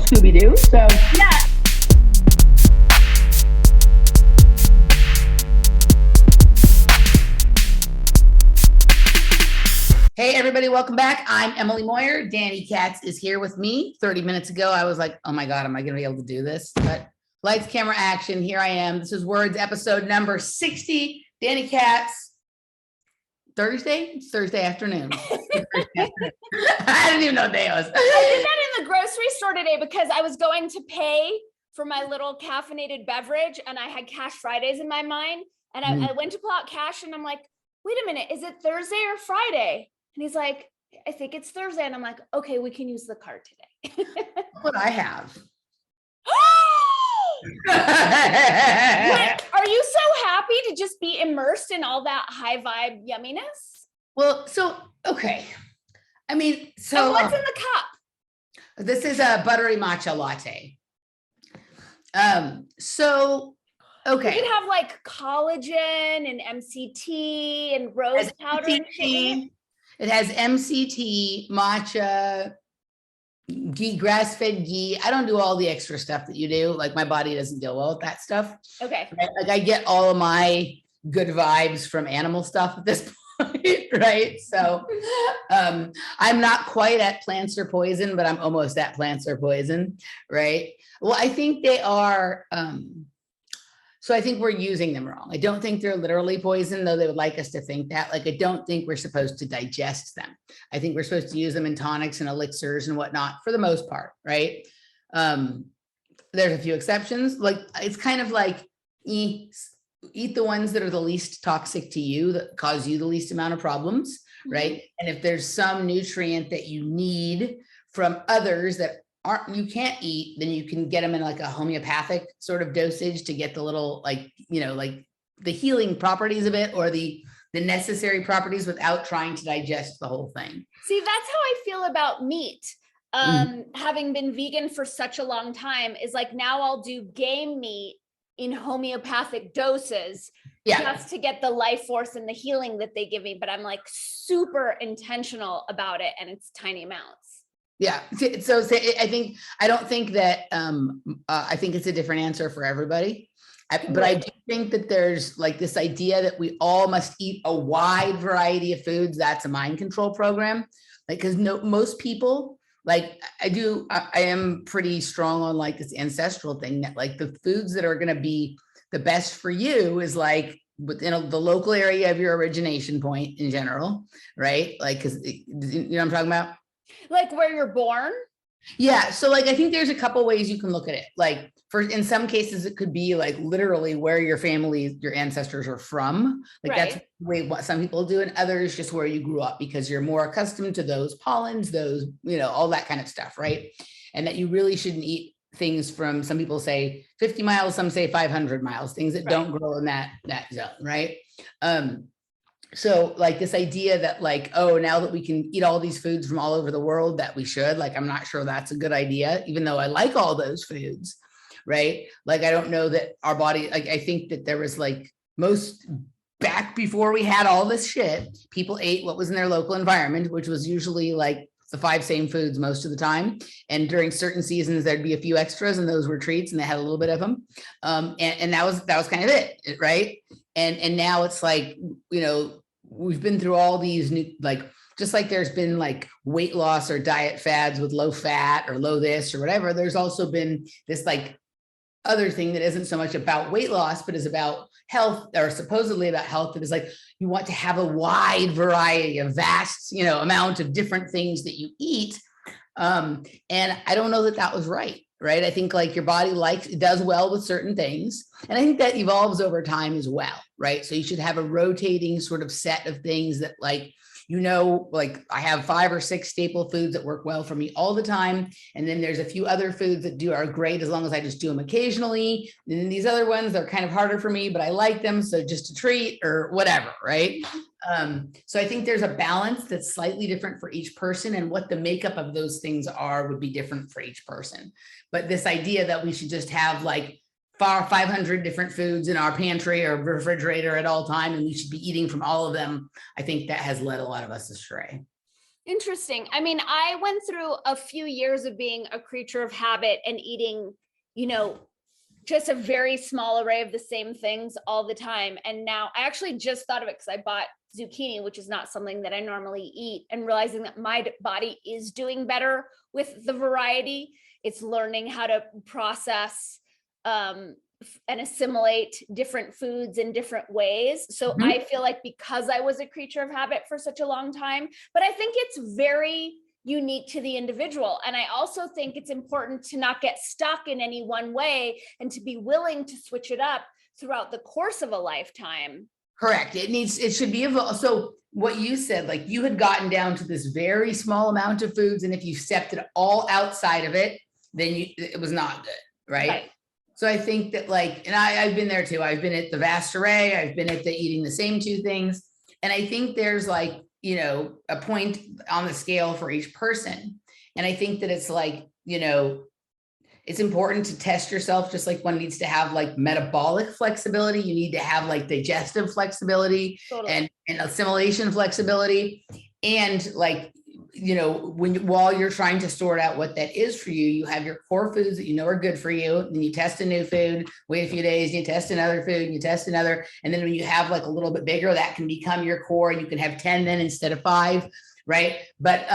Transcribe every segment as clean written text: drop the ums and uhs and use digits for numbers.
Scooby-Doo. So Yeah. Hey, everybody, welcome back. I'm Emily Moyer. Danny Katz is here with me. 30 minutes ago, I was like, oh my God, am I going to be able to do this? But lights, camera, action. Here I am. This is Words episode number 60. Danny Katz. Thursday? It's Thursday afternoon. I didn't even know what day it was. I did that in the grocery store today because I was going to pay for my little caffeinated beverage and I had Cash Fridays in my mind. And I went to pull out cash and I'm like, wait a minute, is it Thursday or Friday? And he's like, I think it's Thursday. And I'm like, okay, we can use the card today. What I have. Wait, are you so happy to just be immersed in all that high vibe yumminess? Well, so, okay. I mean, so. And what's in the cup? This is a buttery matcha latte. So, okay. You could have like collagen and MCT and rose powder and shit. It has MCT, matcha, ghee, grass-fed ghee. I don't do all the extra stuff that you do. Like my body doesn't deal well with that stuff. Okay. Right? Like I get all of my good vibes from animal stuff at this point, right? So I'm not quite at plants are poison, but I'm almost at plants are poison, right? Well, I think they are. So I think we're using them wrong. I don't think they're literally poison, though they would like us to think that. Like, I don't think we're supposed to digest them. I think we're supposed to use them in tonics and elixirs and whatnot for the most part, right? There's a few exceptions. Like, it's kind of like eat the ones that are the least toxic to you, that cause you the least amount of problems, right? And if there's some nutrient that you need from others that you can't eat, then you can get them in like a homeopathic sort of dosage to get the little, like, you know, like the healing properties of it or the necessary properties without trying to digest the whole thing. See, that's how I feel about meat. Having been vegan for such a long time is like, now I'll do game meat in homeopathic doses just to get the life force and the healing that they give me. But I'm like super intentional about it and it's tiny amounts. Yeah. So I don't think that, I think it's a different answer for everybody. But I do think that there's like this idea that we all must eat a wide variety of foods. That's a mind control program. Like, cause most people, like I am pretty strong on like this ancestral thing that like the foods that are going to be the best for you is like within the local area of your origination point in general. Right. Like, cause you know what I'm talking about? Like where you're born? Yeah. So like, I think there's a couple ways you can look at it. Like in some cases, it could be like literally where your family, your ancestors are from. Like that's the way what some people do, and others just where you grew up because you're more accustomed to those pollens, those, you know, all that kind of stuff. Right. And that you really shouldn't eat things from, some people say 50 miles, some say 500 miles, things that don't grow in that zone. Right. So like this idea that like, oh, now that we can eat all these foods from all over the world that we should, like, I'm not sure that's a good idea, even though I like all those foods, right? Like, I don't know that our body, like, I think that there was like most back before we had all this shit, people ate what was in their local environment, which was usually like the 5 same foods most of the time. And during certain seasons, there'd be a few extras and those were treats and they had a little bit of them. And that was kind of it, right? And now it's like, you know, we've been through all these new, like, just like there's been like weight loss or diet fads with low fat or low this or whatever. There's also been this like other thing that isn't so much about weight loss, but is about health, or supposedly about health. That is like, you want to have a wide variety, a vast, you know, amount of different things that you eat. And I don't know that that was right. Right. I think like your body does well with certain things. And I think that evolves over time as well. Right. So you should have a rotating sort of set of things that like, you know, like I have 5 or 6 staple foods that work well for me all the time. And then there's a few other foods that are great as long as I just do them occasionally. And then these other ones, they're kind of harder for me, but I like them. So just a treat or whatever. Right. So I think there's a balance that's slightly different for each person, and what the makeup of those things are would be different for each person. But this idea that we should just have like 500 different foods in our pantry or refrigerator at all time, and we should be eating from all of them, I think that has led a lot of us astray. Interesting. I mean, I went through a few years of being a creature of habit and eating, you know, just a very small array of the same things all the time. And now I actually just thought of it because I bought zucchini, which is not something that I normally eat, and realizing that my body is doing better with the variety. It's learning how to process and assimilate different foods in different ways. So I feel like because I was a creature of habit for such a long time, but I think it's very unique to the individual. And I also think it's important to not get stuck in any one way and to be willing to switch it up throughout the course of a lifetime. Correct. It should be evolved. So what you said, like you had gotten down to this very small amount of foods, and if you stepped it all outside of it, then it was not good, right? So I think that like, and I've been there too. I've been at the vast array. I've been at the eating the same two things. And I think there's like, you know, a point on the scale for each person. And I think that it's like, you know, it's important to test yourself, just like one needs to have like metabolic flexibility. You need to have like digestive flexibility and assimilation flexibility. And like, you know, while you're trying to sort out what that is for you, you have your core foods that you know are good for you. Then you test a new food, wait a few days, you test another food, and you test another. And then when you have like a little bit bigger, that can become your core. You can have 10 then instead of 5, right? But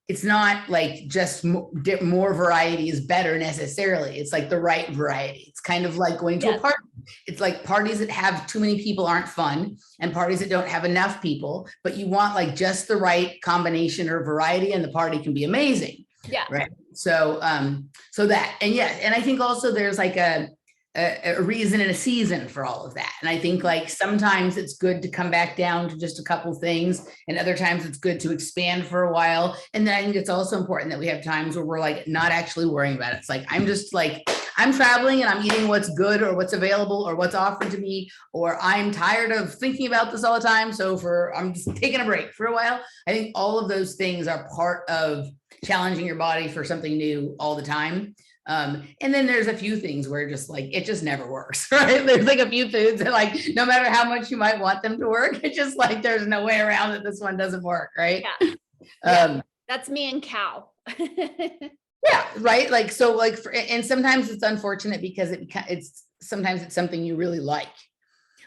it's not like just more variety is better necessarily. It's like the right variety. It's kind of like going to a party. It's like parties that have too many people aren't fun, and parties that don't have enough people, but you want like just the right combination or variety, and the party can be amazing. Yeah. Right. So, so that, and yeah, and I think also there's like a reason and a season for all of that. And I think like sometimes it's good to come back down to just a couple things, and other times it's good to expand for a while. And then I think it's also important that we have times where we're like not actually worrying about it. It's like, I'm just like, I'm traveling and I'm eating what's good or what's available or what's offered to me, or I'm tired of thinking about this all the time. So I'm just taking a break for a while. I think all of those things are part of challenging your body for something new all the time. And then there's a few things where just like, it just never works, right? There's like a few foods that like, no matter how much you might want them to work, it's just like, there's no way around that this one doesn't work, right? Yeah. That's me and cow. Yeah, right. Like, so like, and sometimes it's unfortunate because sometimes it's something you really like,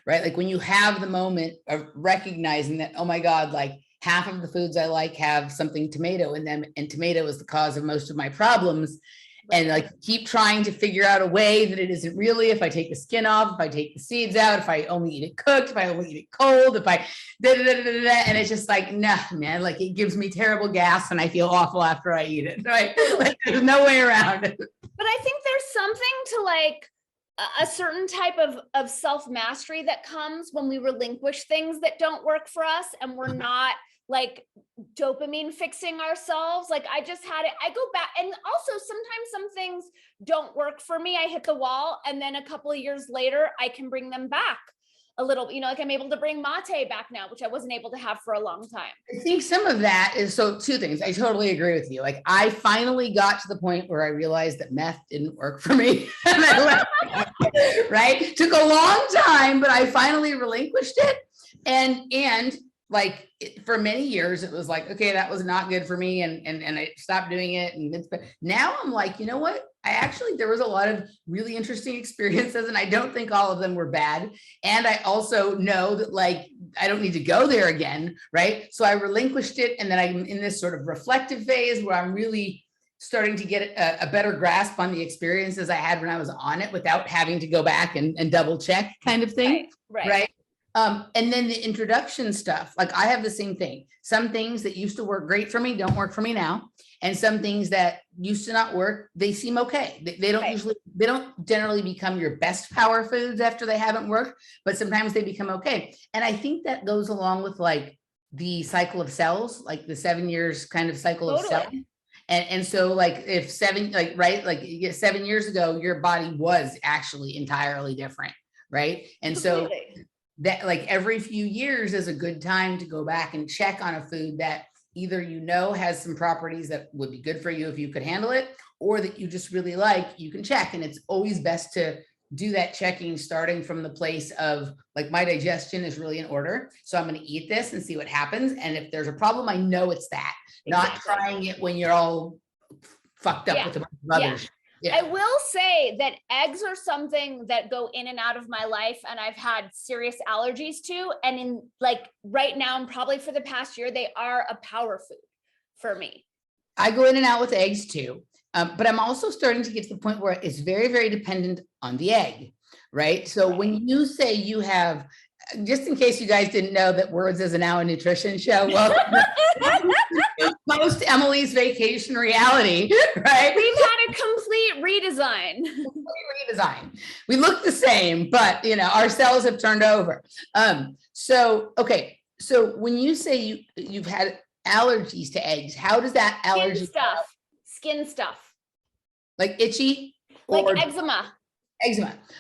right? Like when you have the moment of recognizing that, oh my God, like half of the foods I like have something tomato in them, and tomato is the cause of most of my problems. And like keep trying to figure out a way that it isn't really, if I take the skin off, if I take the seeds out, if I only eat it cooked, if I only eat it cold, if I and it's just like, nah, man, like it gives me terrible gas and I feel awful after I eat it, right? Like there's no way around it. But I think there's something to like a certain type of self-mastery that comes when we relinquish things that don't work for us, and we're not like dopamine fixing ourselves. Like I just had it, I go back, and also sometimes some things don't work for me. I hit the wall, and then a couple of years later, I can bring them back a little, you know, like I'm able to bring mate back now, which I wasn't able to have for a long time. I think some of that is, so two things. I totally agree with you. Like I finally got to the point where I realized that meth didn't work for me. Right? Took a long time, but I finally relinquished it. And like for many years, it was like, okay, that was not good for me. And I stopped doing it. And now I'm like, you know what? There was a lot of really interesting experiences, and I don't think all of them were bad. And I also know that like, I don't need to go there again. Right. So I relinquished it. And then I'm in this sort of reflective phase where I'm really starting to get a better grasp on the experiences I had when I was on it without having to go back and double check kind of thing. Right. And then the introduction stuff, like I have the same thing. Some things that used to work great for me don't work for me now. And some things that used to not work, they seem okay. They don't generally become your best power foods after they haven't worked, but sometimes they become okay. And I think that goes along with like the cycle of cells, like the 7 years kind of cycle of cells. And so like if 7 years ago, your body was actually entirely different. Right. And so that like every few years is a good time to go back and check on a food that either, you know, has some properties that would be good for you if you could handle it, or that you just really like, you can check. And it's always best to do that checking starting from the place of like, my digestion is really in order. So I'm going to eat this and see what happens. And if there's a problem, I know it's that. Not trying it when you're all fucked up with a bunch of others. Yeah. I will say that eggs are something that go in and out of my life, and I've had serious allergies to. And in like right now, and probably for the past year, they are a power food for me. I go in and out with eggs too. But I'm also starting to get to the point where it's very, very dependent on the egg, right? So when you say you have, just in case you guys didn't know that Words is now a nutrition show, well, most Emily's vacation reality, right? We've had a complete redesign. We look the same, but you know, our cells have turned over. So when you say you've had allergies to eggs, how does that allergy skin stuff like itchy, like eczema?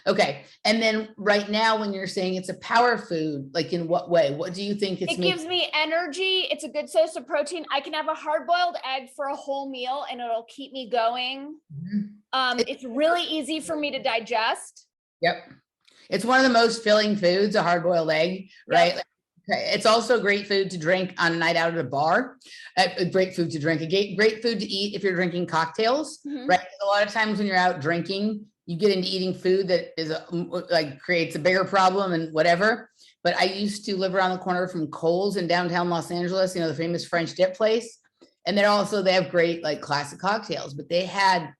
Okay. And then right now, when you're saying it's a power food, like in what way? What do you think it gives me energy? It's a good source of protein. I can have a hard-boiled egg for a whole meal and it'll keep me going. It's really easy for me to digest. Yep. It's one of the most filling foods, a hard-boiled egg, right? Yep. It's also great food to drink on a night out at a bar. Great food to drink. Great food to eat if you're drinking cocktails, right? A lot of times when you're out drinking, you get into eating food that is like creates a bigger problem and whatever. But I used to live around the corner from Kohl's in downtown Los Angeles, you know, the famous French dip place. And they have great like classic cocktails, but they had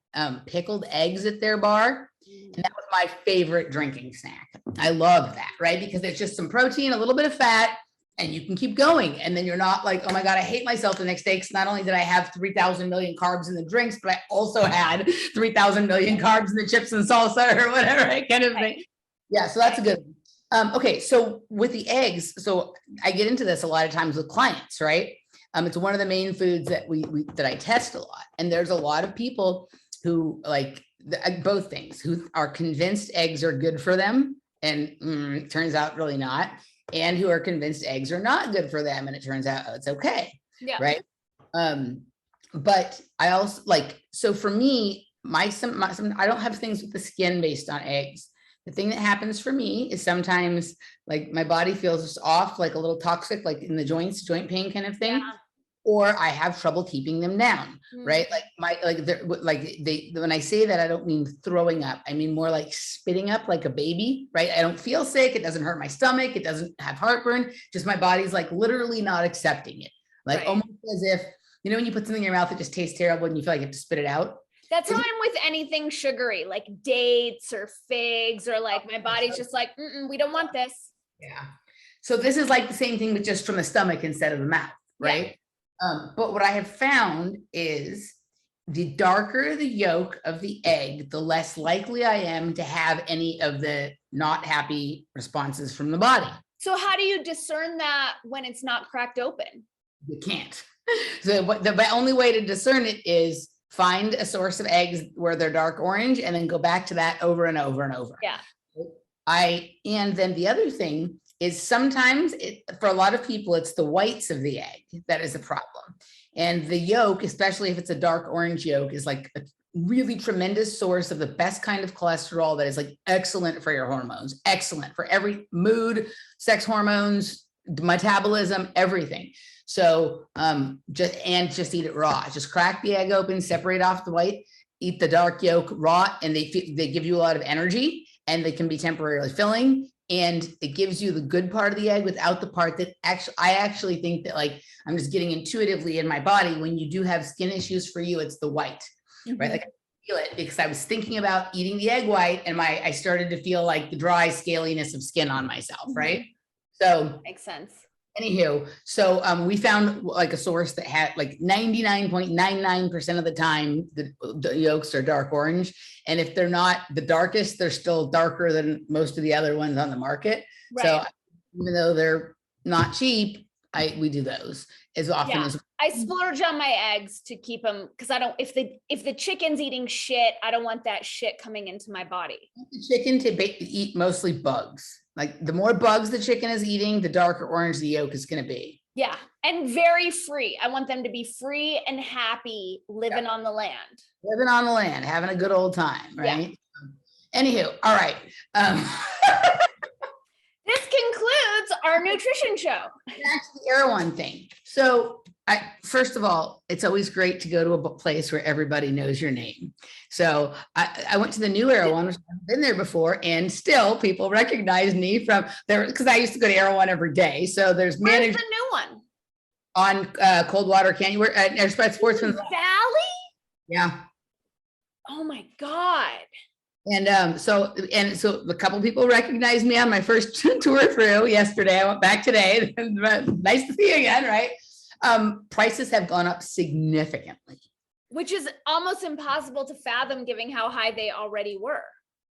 pickled eggs at their bar. And that was my favorite drinking snack. I love that, right? Because it's just some protein, a little bit of fat, and you can keep going. And then you're not like, oh my God, I hate myself the next day. Because not only did I have 3,000 million carbs in the drinks, but I also had 3,000 million carbs in the chips and salsa or whatever, right? Kind of thing. Yeah, so that's a good one. Okay, so with the eggs, so I get into this a lot of times with clients, right? It's one of the main foods that that I test a lot. And there's a lot of people who like both things, who are convinced eggs are good for them. And it turns out really not. And who are convinced eggs are not good for them. And it turns out, oh, it's okay. Yeah. Right. But I also like, so for me, I don't have things with the skin based on eggs. The thing that happens for me is sometimes like my body feels just off, like a little toxic, like in the joints, joint pain kind of thing. Yeah. Or I have trouble keeping them down, right? Like when I say that, I don't mean throwing up. I mean more like spitting up like a baby, right? I don't feel sick. It doesn't hurt my stomach. It doesn't have heartburn. Just my body's like literally not accepting it. Like almost as if, you know, when you put something in your mouth, it just tastes terrible and you feel like you have to spit it out. That's how I'm with anything sugary, like dates or figs, or like my body's just like, we don't want this. Yeah. So this is like the same thing, but just from the stomach instead of the mouth, right? Yeah. But what I have found is the darker the yolk of the egg, the less likely I am to have any of the not happy responses from the body. So how do you discern that when it's not cracked open? You can't. So the only way to discern it is find a source of eggs where they're dark orange and then go back to that over and over and over. Yeah. And then the other thing is sometimes for a lot of people, it's the whites of the egg that is a problem. And the yolk, especially if it's a dark orange yolk, is like a really tremendous source of the best kind of cholesterol that is like excellent for your hormones, excellent for every mood, sex hormones, metabolism, everything. So just eat it raw. Just crack the egg open, separate off the white, eat the dark yolk raw, and they give you a lot of energy and they can be temporarily filling. And it gives you the good part of the egg without the part that I actually think that, like, I'm just getting intuitively in my body. When you do have skin issues, for you, it's the white, right? Like I feel it because I was thinking about eating the egg white and I started to feel like the dry scaliness of skin on myself, right? So makes sense. Anywho, so we found like a source that had like 99.99% of the time, the yolks are dark orange. And if they're not the darkest, they're still darker than most of the other ones on the market. Right. So even though they're not cheap, we do those as often as I splurge on my eggs to keep them, because I don't, if the chicken's eating shit, I don't want that shit coming into my body. The chicken to eat mostly bugs. Like the more bugs the chicken is eating, the darker orange the yolk is going to be. Yeah. And very free. I want them to be free and happy living on the land. Living on the land, having a good old time, right? Yeah. Anywho, all right. This concludes our nutrition show. That's the Erewhon thing. So first of all, it's always great to go to a place where everybody knows your name. So I went to the new Erewhon, which I've been there before, and still people recognize me from there because I used to go to Erewhon every day. So there's Where's the new one? On Coldwater Canyon, where Sportsman's Valley? Yeah. Oh my God. And so a couple people recognized me on my first tour through yesterday. I went back today. Nice to see you again, right? Prices have gone up significantly. Which is almost impossible to fathom given how high they already were.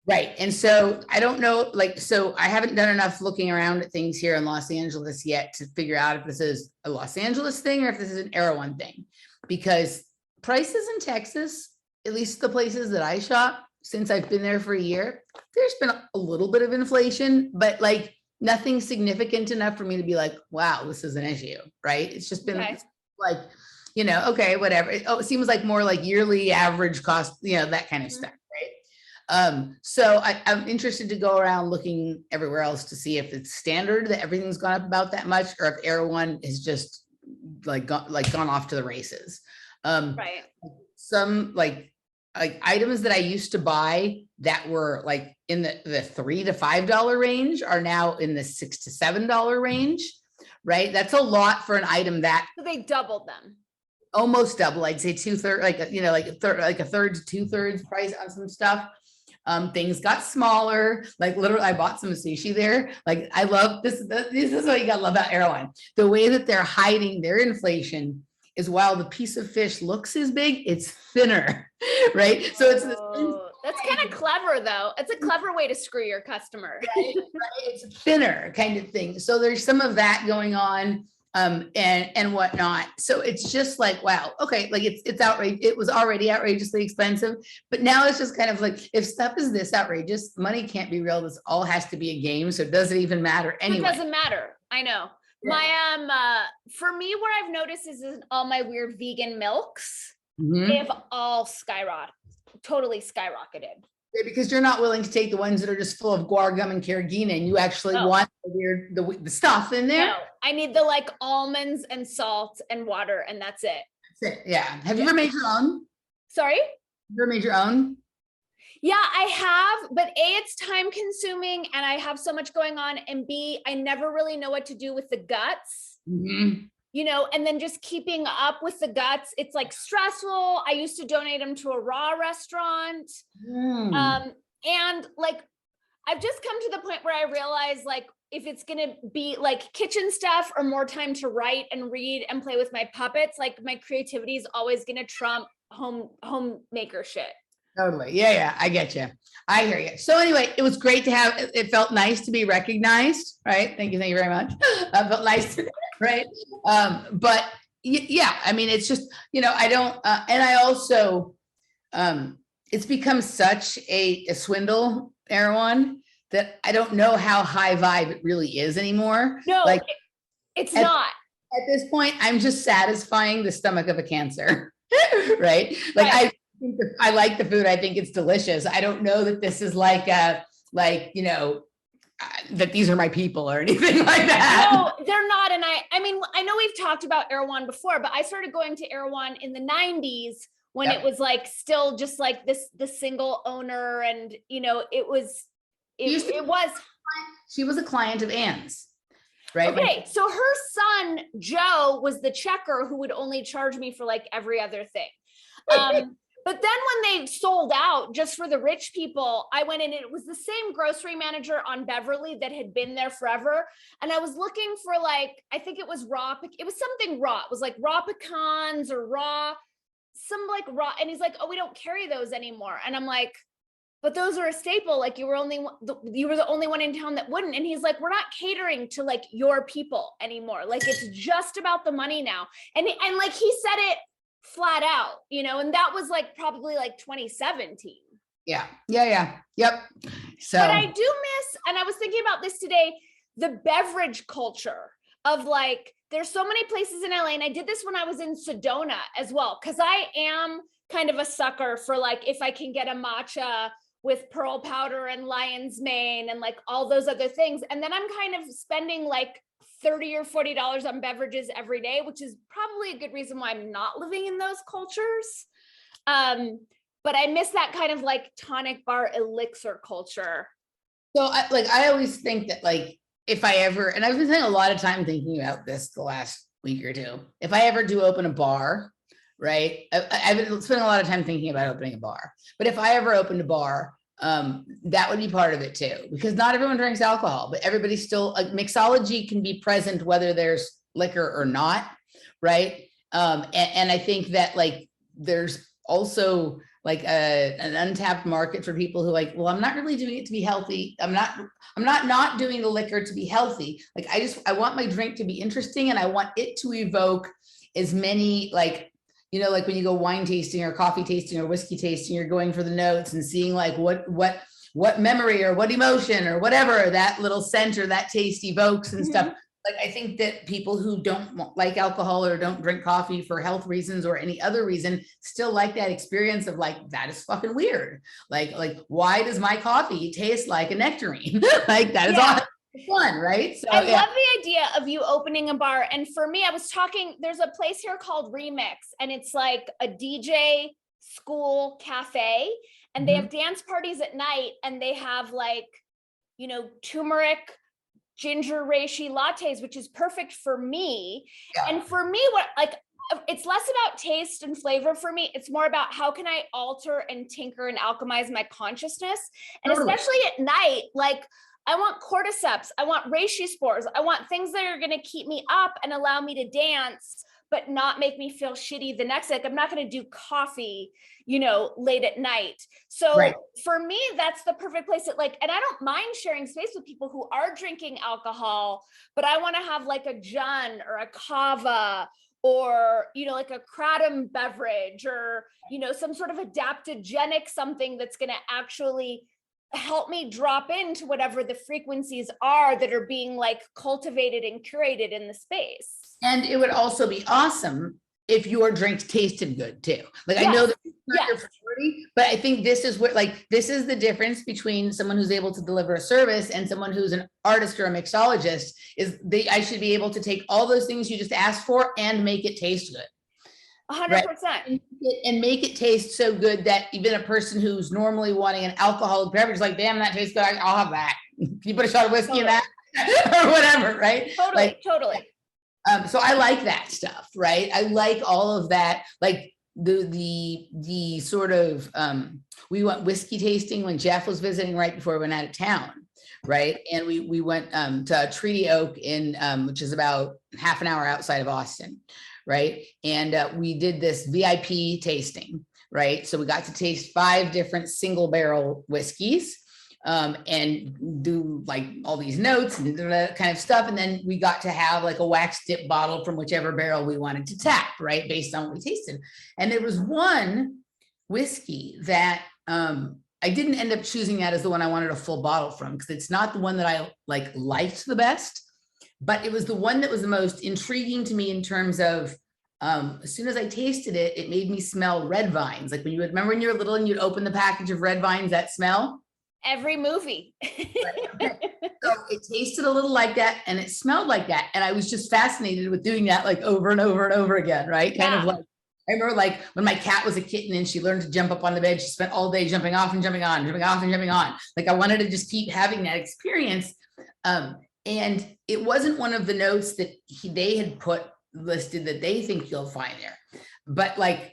Right. And so I don't know, so I haven't done enough looking around at things here in Los Angeles yet to figure out if this is a Los Angeles thing or if this is an Erewhon thing, because prices in Texas, at least the places that I shop, since I've been there for a year, there's been a little bit of inflation, but nothing significant enough for me to be like, wow, this is an issue, right? It's just been okay, whatever. It seems like more like yearly average cost, that kind of stuff, right? So I'm interested to go around looking everywhere else to see if it's standard that everything's gone up about that much, or if Erewhon is just gone off to the races. Right. Some items that I used to buy that were in the $3 to $5 range are now in the $6 to $7 range, right? That's a lot for an item that So they doubled them. Almost double. I'd say two-thirds, a third to two-thirds price on some stuff. Things got smaller. Literally, I bought some sushi there. I love this. This is what you gotta love about Erewhon. The way that they're hiding their inflation is while the piece of fish looks as big, it's thinner, right? So it's that's kind of clever, though. It's a clever way to screw your customer. Right? It's thinner kind of thing. So there's some of that going on, and whatnot. So it's just wow, okay, it's outrageous. It was already outrageously expensive, but now it's just kind of if stuff is this outrageous, money can't be real. This all has to be a game. So it doesn't even matter anyway. It doesn't matter. I know. My for me, where I've noticed is all my weird vegan milks, they've all totally skyrocketed. Yeah, because you're not willing to take the ones that are just full of guar gum and carrageenan, and you actually want the stuff in there. No, I need the almonds and salt and water, and that's it. That's it. Yeah. Have you ever made your own? Sorry? Have you ever made your own? Yeah, I have, but A, it's time consuming and I have so much going on, and B, I never really know what to do with the guts, and then just keeping up with the guts, it's stressful. I used to donate them to a raw restaurant. And I've just come to the point where I realize if it's going to be kitchen stuff or more time to write and read and play with my puppets, my creativity is always going to trump homemaker shit. Totally. Yeah. I get you. I hear you. So anyway, it was great to have, it felt nice to be recognized, right? Thank you very much. It felt nice, right? But yeah, I mean, it's just, I don't, and I also, it's become such a swindle, Erewhon, that I don't know how high vibe it really is anymore. No, it's not. At this point, I'm just satisfying the stomach of a cancer, right? I like the food. I think it's delicious. I don't know that this is that these are my people or anything like that. No, they're not. And I mean, I know we've talked about Erewhon before, but I started going to Erewhon in the 90s when it was still just the single owner. And, it was. She was a client of Anne's. Right. Okay. So her son, Joe, was the checker who would only charge me for every other thing. But then when they sold out just for the rich people, I went in and it was the same grocery manager on Beverly that had been there forever. And I was looking for I think it was it was something raw. It was raw pecans or raw. And he's oh, we don't carry those anymore. And I'm but those are a staple. You were the only one in town that wouldn't. And he's we're not catering to your people anymore. It's just about the money now. And he said it flat out, and that was probably 2017. Yeah. Yep. So, but I do miss, and I was thinking about this today, the beverage culture of there's so many places in LA, and I did this when I was in Sedona as well, because I am kind of a sucker for if I can get a matcha with pearl powder and lion's mane and like all those other things. And then I'm kind of spending like $30 or $40 on beverages every day, which is probably a good reason why I'm not living in those cultures. But I miss that kind of like tonic bar elixir culture. So I always think that like, if I ever, and I've been spending a lot of time thinking about this the last week or two, if I ever do open a bar, right? I've been spending a lot of time thinking about opening a bar, but if I ever opened a bar, that would be part of it too, because not everyone drinks alcohol, but everybody still, like, mixology can be present whether there's liquor or not, right? And I think that like there's also like an untapped market for people who like, well, I'm not really doing it to be healthy. I'm not doing the liquor to be healthy. Like I want my drink to be interesting, and I want it to evoke as many, like, you know, like when you go wine tasting or coffee tasting or whiskey tasting, you're going for the notes and seeing like what memory or what emotion or whatever that little scent or that taste evokes and stuff. Like, I think that people who don't like alcohol or don't drink coffee for health reasons or any other reason still like that experience of like, that is fucking weird. Like, why does my coffee taste like a nectarine? Like, that is all fun, right? So I love the idea of you opening a bar. And for me, I was talking, there's a place here called Remix, and it's like a DJ school cafe, and they have dance parties at night, and they have like, you know, turmeric ginger reishi lattes, which is perfect for me. And for me, what, like, it's less about taste and flavor for me. It's more about how can I alter and tinker and alchemize my consciousness. And especially at night, like, I want cordyceps, I want reishi spores, I want things that are going to keep me up and allow me to dance, but not make me feel shitty the next day. Like, I'm not going to do coffee, you know, late at night. So for me, that's the perfect place that, like, and I don't mind sharing space with people who are drinking alcohol, but I want to have like a Jun or a Kava, or, you know, like a kratom beverage, or, you know, some sort of adaptogenic something that's going to actually help me drop into whatever the frequencies are that are being like cultivated and curated in the space. And it would also be awesome if your drinks tasted good too. Like, I know that it's not your priority, but I think this is what, like, this is the difference between someone who's able to deliver a service and someone who's an artist or a mixologist, is I should be able to take all those things you just asked for and make it taste good. 100%. And make it taste so good that even a person who's normally wanting an alcoholic beverage is like, damn, that tastes good, I'll have that. Can you put a shot of whiskey in that? Or whatever, right? Totally. So I like that stuff, right? I like all of that, like the sort of, we went whiskey tasting when Jeff was visiting right before we went out of town, right? And we went to Treaty Oak in, which is about half an hour outside of Austin, right? And we did this VIP tasting, right? So we got to taste 5 different single barrel whiskeys. And do like all these notes and that kind of stuff. And then we got to have like a wax dip bottle from whichever barrel we wanted to tap, right? Based on what we tasted. And there was one whiskey that I didn't end up choosing that as the one I wanted a full bottle from, because it's not the one that I liked the best, but it was the one that was the most intriguing to me in terms of as soon as I tasted it, it made me smell red vines. Like when you would remember when you were little and you'd open the package of red vines, that smell. Every movie. So it tasted a little like that and it smelled like that. And I was just fascinated with doing that like over and over and over again, right? Kind of like, I remember like when my cat was a kitten and she learned to jump up on the bed, she spent all day jumping off and jumping on, jumping off and jumping on. Like I wanted to just keep having that experience. And it wasn't one of the notes that they had put listed that they think you'll find there. But like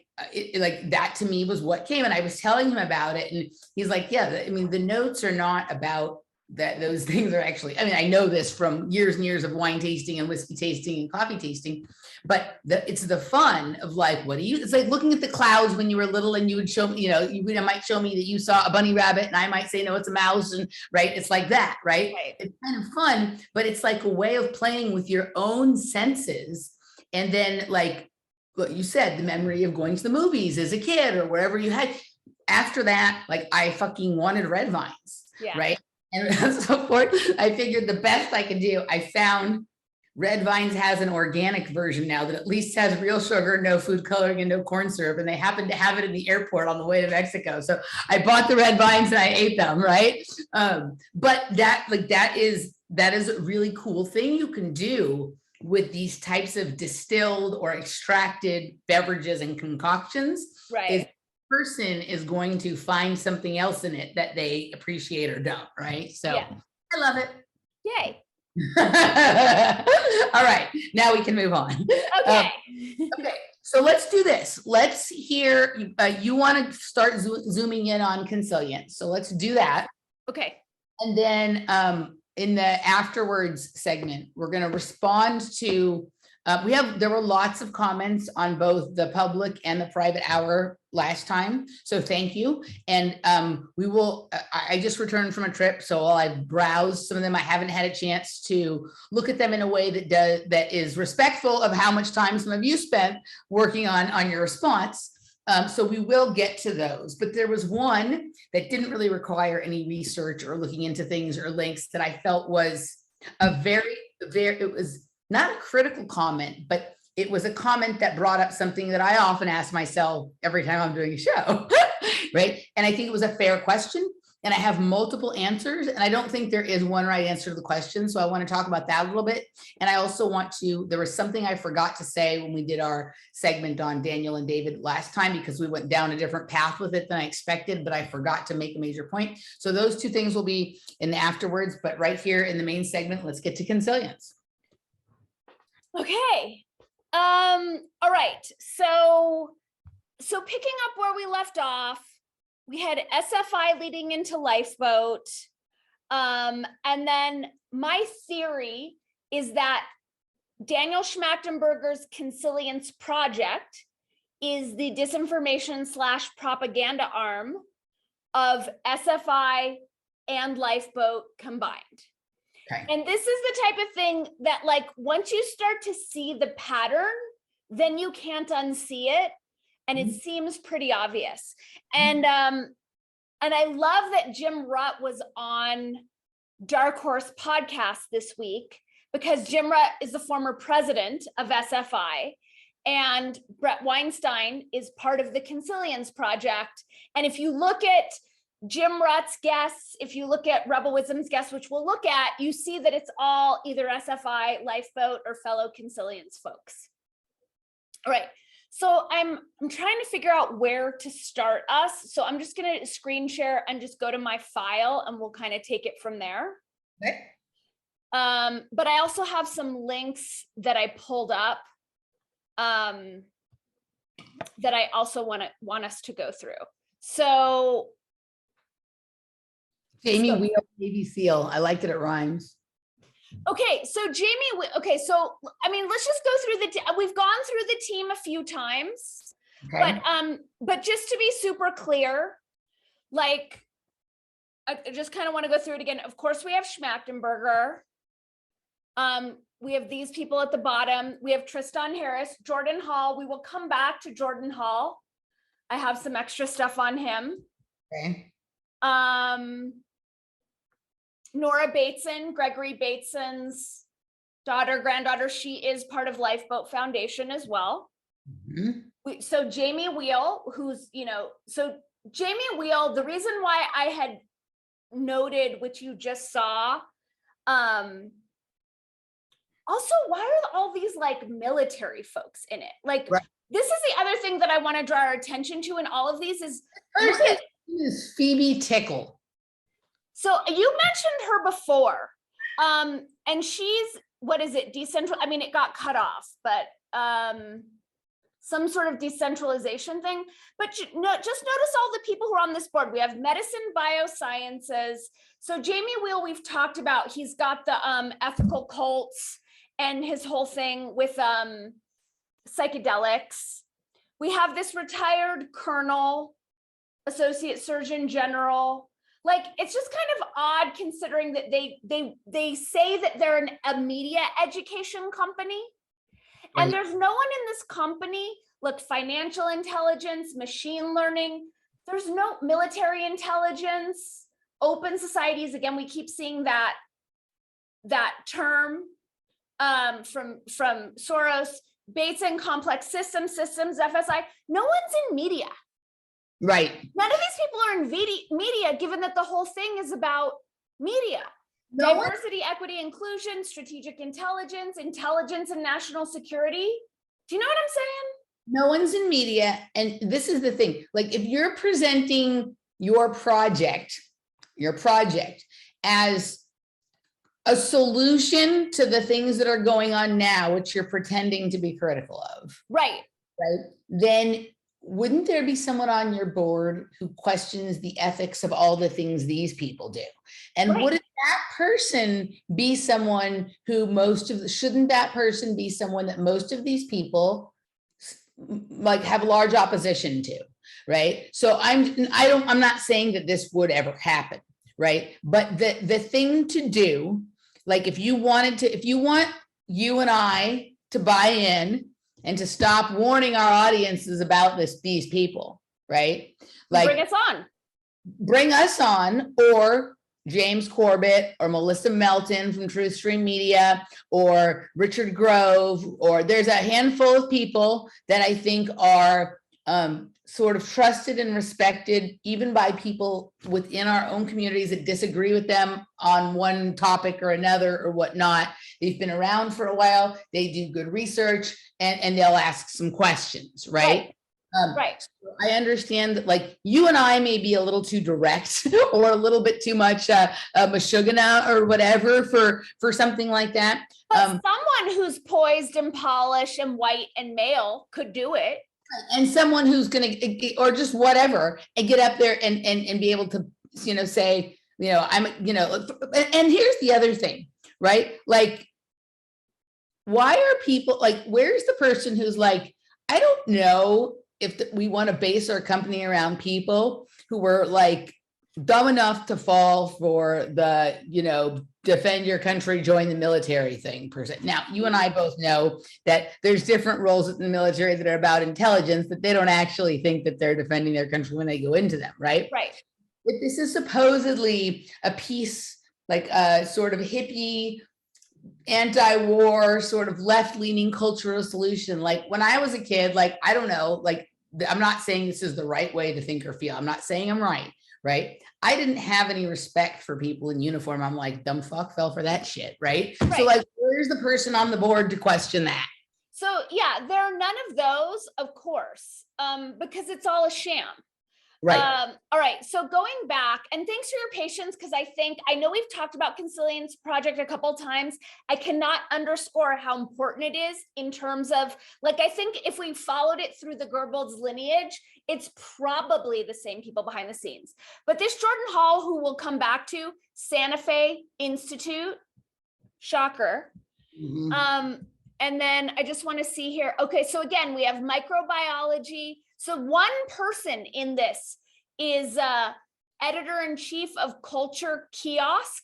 that to me was what came, and I was telling him about it and he's like, yeah, I mean, the notes are not about that. Those things are actually, I mean, I know this from years and years of wine tasting and whiskey tasting and coffee tasting, but it's the fun of like, what do you, it's like looking at the clouds when you were little and you would show me, you know, you might show me that you saw a bunny rabbit and I might say, no, it's a mouse. And right. It's like that, right? It's kind of fun, but it's like a way of playing with your own senses. And then like what you said, the memory of going to the movies as a kid or wherever you had. After that, like I fucking wanted red vines, right? And so forth. I figured the best I could do, I found Red Vines has an organic version now that at least has real sugar, no food coloring, and no corn syrup. And they happened to have it in the airport on the way to Mexico. So I bought the Red Vines and I ate them, right? But that is a really cool thing you can do with these types of distilled or extracted beverages and concoctions. Right. Is person is going to find something else in it that they appreciate or don't, right? So yeah. I love it. Yay. All right, now we can move on. Okay. Okay, so let's do this. Let's hear, you want to start zooming in on Consilience. So let's do that. Okay. And then in the Afterwords segment, we're going to respond to, there were lots of comments on both the public and the private hour last time. So thank you. And we will, I just returned from a trip. So while I browsed some of them, I haven't had a chance to look at them in a way that is respectful of how much time some of you spent working on your response. So we will get to those, but there was one that didn't really require any research or looking into things or links that I felt was it was not a critical comment, but it was a comment that brought up something that I often ask myself every time I'm doing a show, right? And I think it was a fair question, and I have multiple answers, and I don't think there is one right answer to the question. So I want to talk about that a little bit. And I also there was something I forgot to say when we did our segment on Daniel and David last time, because we went down a different path with it than I expected, but I forgot to make a major point. So those two things will be in the Afterwards, but right here in the main segment, let's get to Consilience. Okay. All right. So picking up where we left off, we had SFI leading into Lifeboat. And then my theory is that Daniel Schmactenberger's Consilience project is the disinformation / propaganda arm of SFI and Lifeboat combined. Okay. And this is the type of thing that, like, once you start to see the pattern, then you can't unsee it. And it seems pretty obvious. And I love that Jim Rutt was on Dark Horse podcast this week, because Jim Rutt is the former president of SFI, and Brett Weinstein is part of the Consilience project. And if you look at Jim Rutt's guests, if you look at Rebel Wisdom's guests, which we'll look at, you see that it's all either SFI, Lifeboat, or fellow Consilience folks. All right. So I'm trying to figure out where to start us. So I'm just going to screen share and just go to my file, and we'll kind of take it from there. Okay. But I also have some links that I pulled up that I also want us to go through. So Jamie Wheel, Navy SEAL. I liked it. It rhymes. Okay, so Jamie, okay, so I mean, let's just go through we've gone through the team a few times, okay. But just to be super clear, like, I just kind of want to go through it again. Of course, we have Schmactenberger. We have these people at the bottom. We have Tristan Harris, Jordan Hall. We will come back to Jordan Hall. I have some extra stuff on him. Okay. Nora Bateson, Gregory Bateson's granddaughter, she is part of Lifeboat Foundation as well. Mm-hmm. So Jamie Wheel, who's, so Jamie Wheel, the reason why I had noted, which you just saw, also, why are all these like military folks in it? Like, right. This is the other thing that I want to draw our attention to in all of these is Phoebe Tickle. So you mentioned her before, and she's, what is it, decentral? I mean, it got cut off, but some sort of decentralization thing. But just notice all the people who are on this board. We have medicine, biosciences. So Jamie Wheel, we've talked about, he's got the ethical cults and his whole thing with psychedelics. We have this retired colonel, associate surgeon general. Like, it's just kind of odd considering that they say that they're a media education company. Right. And there's no one in this company, look, financial intelligence, machine learning, there's no military intelligence, open societies. Again, we keep seeing that term. from Soros, Bates and Complex Systems, FSI. No one's in media. Right. None of these people are in media, given that the whole thing is about media. No Diversity, equity, inclusion, strategic intelligence, intelligence and national security. Do you know what I'm saying? No one's in media. And this is the thing, like if you're presenting your project as a solution to the things that are going on now, which you're pretending to be critical of. Right. Then wouldn't there be someone on your board who questions the ethics of all the things these people do? And wouldn't that person be someone who shouldn't that person be someone that most of these people like have large opposition to, right? So I'm not saying that this would ever happen, right? But the thing to do, like if you want you and I to buy in and to stop warning our audiences about these people, right? Like bring us on, or James Corbett or Melissa Melton from Truth Stream Media or Richard Grove, or there's a handful of people that I think are sort of trusted and respected even by people within our own communities that disagree with them on one topic or another or whatnot. They've been around for a while, they do good research, and they'll ask some questions, right? So I understand that like you and I may be a little too direct or a little bit too much mashugana or whatever for something like that. But someone who's poised and polished and white and male could do it. And someone who's going to, or just whatever, and get up there and be able to, say, I'm, and here's the other thing, right? Like, why are people like, where's the person who's like, I don't know if we want to base our company around people who were like dumb enough to fall for the, defend your country, join the military thing per se. Now, you and I both know that there's different roles in the military that are about intelligence, that they don't actually think that they're defending their country when they go into them, right? Right. But this is supposedly a piece, like a sort of hippie, anti-war, sort of left-leaning cultural solution. Like when I was a kid, like, I don't know, like, I'm not saying this is the right way to think or feel. I'm not saying I'm right? I didn't have any respect for people in uniform. I'm like, dumb fuck fell for that shit, right? So like, where's the person on the board to question that? So yeah, there are none of those, of course, because it's all a sham. Right. All right. So going back, and thanks for your patience, because I know we've talked about Consilience Project a couple of times. I cannot underscore how important it is in terms of, like, I think if we followed it through the Goebbels lineage, it's probably the same people behind the scenes. But this Jordan Hall, who we'll come back to, Santa Fe Institute, shocker. Mm-hmm. And then I just want to see here. Okay, so again, we have microbiology. So one person in this is editor-in-chief of Culture Kiosk.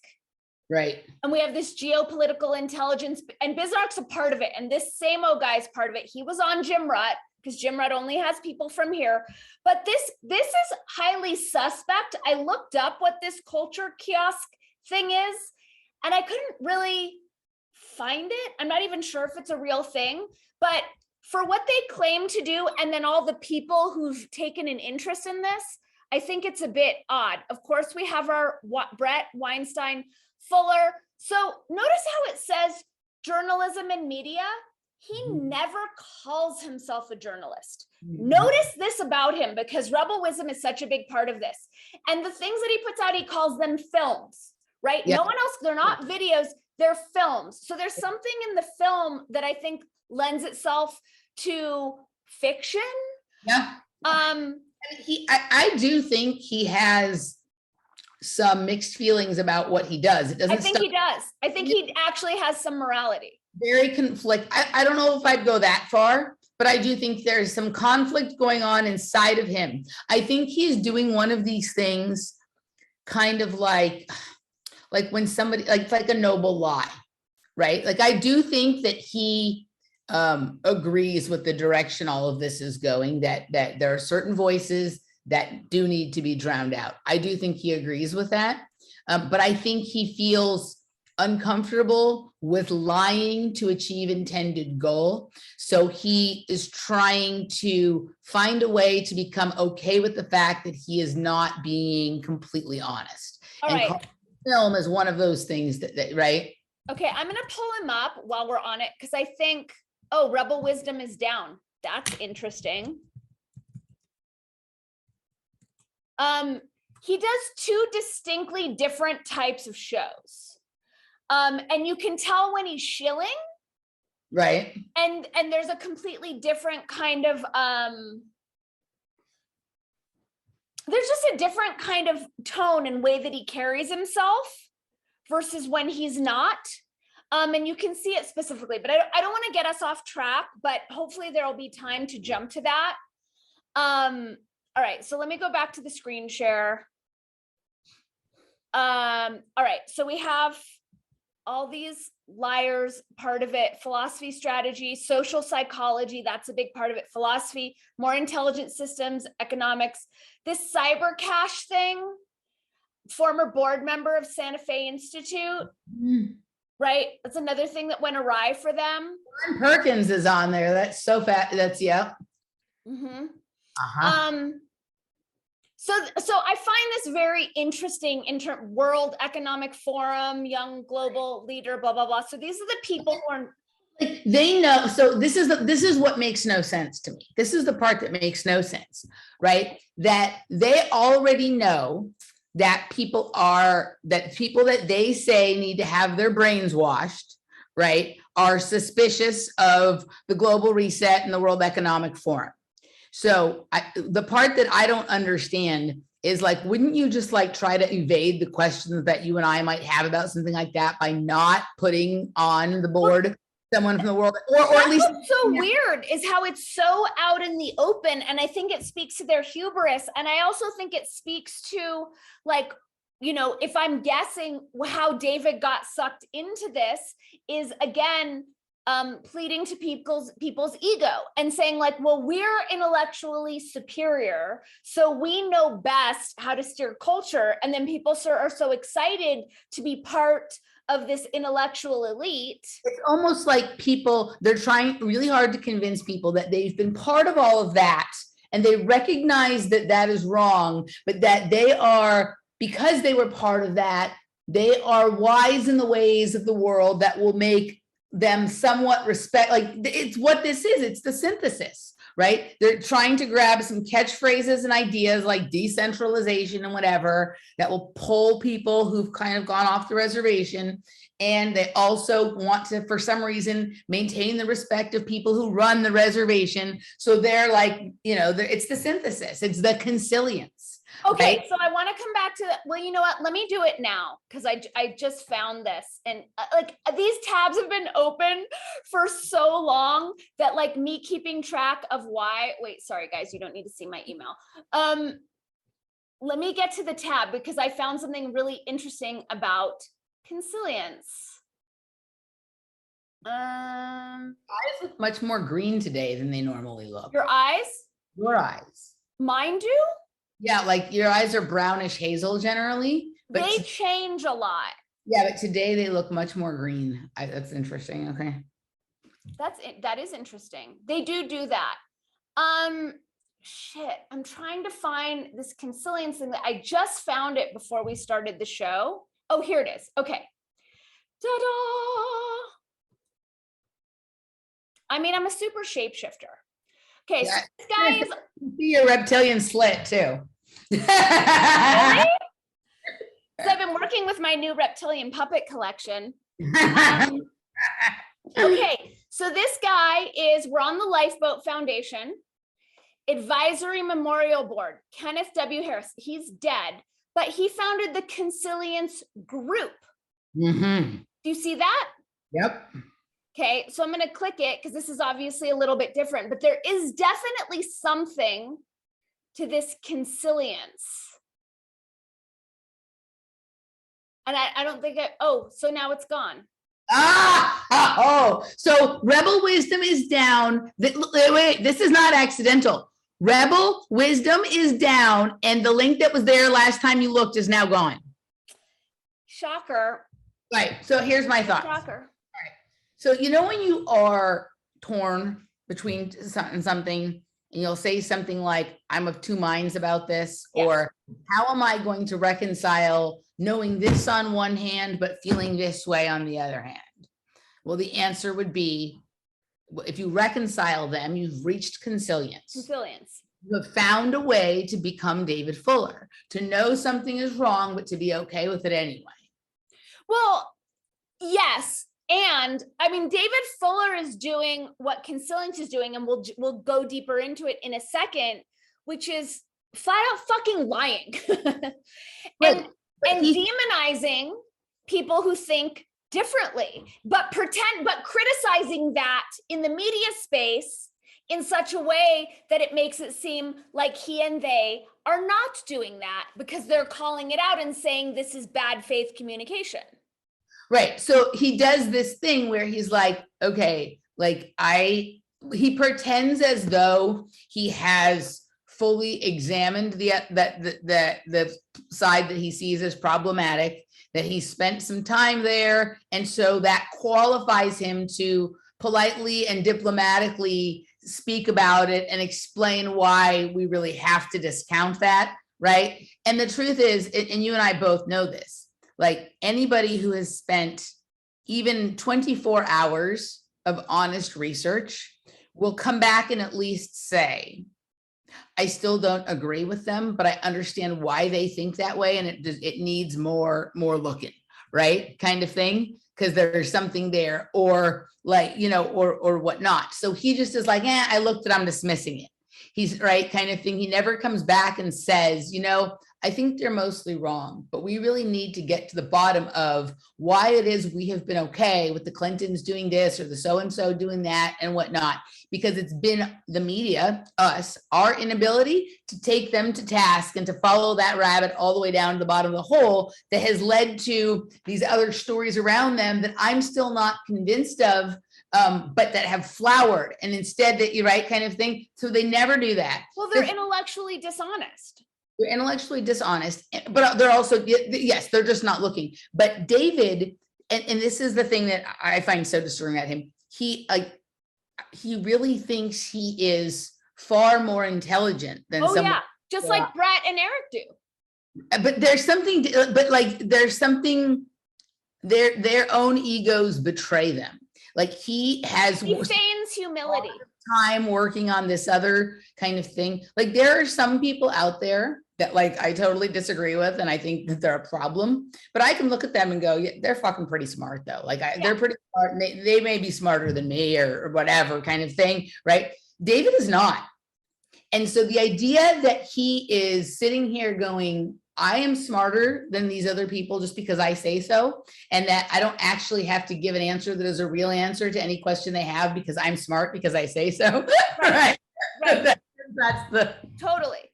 Right. And we have this geopolitical intelligence, and Bismarck's a part of it. And this same-o guy's part of it. He was on Jim Rutt, because Jim Rutt only has people from here. But this is highly suspect. I looked up what this Culture Kiosk thing is, and I couldn't really find it. I'm not even sure if it's a real thing, but for what they claim to do, and then all the people who've taken an interest in this, I think it's a bit odd. Of course, we have our Brett Weinstein Fuller. So notice how it says journalism and media. He never calls himself a journalist. Notice this about him, because Rebel Wisdom is such a big part of this. And the things that he puts out, he calls them films, right? No one else, they're not videos, they're films. So there's something in the film that I think lends itself to fiction. Yeah. I do think he has some mixed feelings about what he does. I think he does. I think he actually has some morality. Very conflict. I don't know if I'd go that far, but I do think there's some conflict going on inside of him. I think he's doing one of these things kind of like when somebody, like a noble lie, right? Like, I do think that he agrees with the direction all of this is going, that there are certain voices that do need to be drowned out. I do think he agrees with that. But I think he feels uncomfortable with lying to achieve intended goal. So he is trying to find a way to become okay with the fact that he is not being completely honest. All and right. film is one of those things that right? Okay, I'm gonna pull him up while we're on it because I think, oh, Rebel Wisdom is down. That's interesting. He does two distinctly different types of shows. And you can tell when he's shilling. Right. And there's a completely different kind of there's just a different kind of tone and way that he carries himself versus when he's not. And you can see it specifically, but I don't want to get us off track, but hopefully there'll be time to jump to that. All right, so let me go back to the screen share. All right, so we have all these liars, part of it, philosophy, strategy, social psychology, that's a big part of it, philosophy, more intelligent systems, economics, this cyber cash thing, former board member of Santa Fe Institute, right? That's another thing that went awry for them. John Perkins is on there. That's so fat. That's, yeah. So I find this very interesting in World Economic Forum, young global leader, blah, blah, blah. So these are the people who are. They know. So this is what makes no sense to me. This is the part that makes no sense, right? That they already know that people that they say need to have their brains washed, right, are suspicious of the global reset and the World Economic Forum. So the part that I don't understand is like, wouldn't you just like try to evade the questions that you and I might have about something like that by not putting on the board someone from the world, or at least what's so weird is how it's so out in the open. And I think it speaks to their hubris. And I also think it speaks to, like, you know, if I'm guessing how David got sucked into this is, again, pleading to people's ego and saying like, well, we're intellectually superior, so we know best how to steer culture. And then people are so excited to be part of this intellectual elite. It's almost like they're trying really hard to convince people that they've been part of all of that and they recognize that that is wrong, but that they are, because they were part of that, they are wise in the ways of the world that will make them somewhat like it's what this is. It's the synthesis, right? They're trying to grab some catchphrases and ideas like decentralization and whatever that will pull people who've kind of gone off the reservation. And they also want to, for some reason, maintain the respect of people who run the reservation. So they're like, you know, it's the synthesis. It's the consilience. Okay, right? so I want to come back to that. Well, you know what? Let me do it now because I just found this, and like these tabs have been open for so long that like me keeping track of why. Wait, sorry guys, you don't need to see my email. Let me get to the tab because I found something really interesting about Consilience. Eyes look much more green today than they normally look. Your eyes? Your eyes. Mine do? Yeah, like your eyes are brownish hazel generally, but they change a lot. Yeah, but today they look much more green. That's interesting. Okay. That is interesting. They do that. Shit, I'm trying to find this Consilience thing that I just found it before we started the show. Oh, here it is. Okay. Ta-da! I mean, I'm a super shapeshifter. Okay, yeah. So this guy is. You see your reptilian slit too. Really? So I've been working with my new reptilian puppet collection. Okay, so this guy we're on the Lifeboat Foundation Advisory Memorial Board, Kenneth W. Harris. He's dead, but he founded the Consilience group. Mm-hmm. Do you see that? Yep. Okay, so I'm going to click it because this is obviously a little bit different, but there is definitely something to this Consilience. And I don't think so now it's gone. So Rebel Wisdom is down. Wait, this is not accidental. Rebel Wisdom is down, and the link that was there last time you looked is now gone. Shocker. Right. So here's my thoughts. Shocker. So, when you are torn between something, and you'll say something like, I'm of two minds about this, Yes. or how am I going to reconcile knowing this on one hand, but feeling this way on the other hand? Well, the answer would be, if you reconcile them, you've reached consilience. Consilience. You have found a way to become David Fuller, to know something is wrong, but to be okay with it anyway. Well, yes. And I mean, David Fuller is doing what Consilience is doing, and we'll go deeper into it in a second, which is flat out fucking lying and demonizing people who think differently, but criticizing that in the media space in such a way that it makes it seem like he and they are not doing that because they're calling it out and saying this is bad faith communication. Right. So he does this thing where he's like, okay, like he pretends as though he has fully examined the side that he sees as problematic, that he spent some time there. And so that qualifies him to politely and diplomatically speak about it and explain why we really have to discount that. Right. And the truth is, and you and I both know this, like anybody who has spent even 24 hours of honest research will come back and at least say, I still don't agree with them, but I understand why they think that way. And it needs more looking, right? Kind of thing. Because there's something there, or like, or whatnot. So he just is like, I looked at, I'm dismissing it. He's right, kind of thing. He never comes back and says, I think they're mostly wrong, but we really need to get to the bottom of why it is we have been okay with the Clintons doing this or the so-and-so doing that and whatnot, because it's been the media, our inability to take them to task and to follow that rabbit all the way down to the bottom of the hole that has led to these other stories around them that I'm still not convinced of, but that have flowered, and instead that you're right kind of thing. So they never do that. Well, they're intellectually dishonest. They're intellectually dishonest, but they're also, yes, they're just not looking. But David, and this is the thing that I find so disturbing at him. He really thinks he is far more intelligent than just like Brett and Eric do. But there's something, their own egos betray them. Like he feigns humility. Time working on this other kind of thing. Like there are some people out there that like I totally disagree with, and I think that they're a problem. But I can look at them and go, yeah, they're fucking pretty smart though. Like they're pretty smart. And they may be smarter than me or whatever kind of thing, right? David is not. And so the idea that he is sitting here going, I am smarter than these other people just because I say so, and that I don't actually have to give an answer that is a real answer to any question they have because I'm smart because I say so. Right. That's the totally.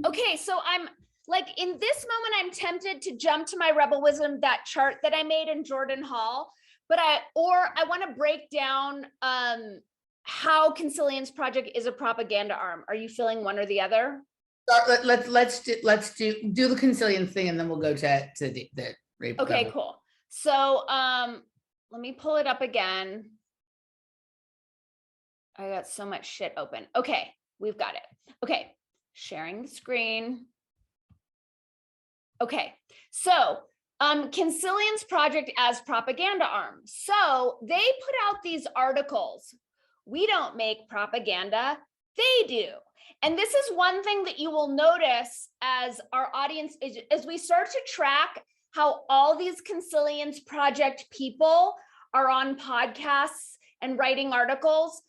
Okay, so I'm like in this moment, I'm tempted to jump to my Rebel Wisdom, that chart that I made in Jordan Hall, but I want to break down how Consilience Project is a propaganda arm. Are you feeling one or the other? Let's do the Consilience thing, and then we'll go to the rape. Okay, level. Cool. So let me pull it up again. I got so much shit open. Okay, we've got it. Okay, sharing the screen. Okay, so Consilience Project as propaganda arm. So they put out these articles. We don't make propaganda, they do. And this is one thing that you will notice as our audience, as we start to track how all these Consilience Project people are on podcasts and writing articles,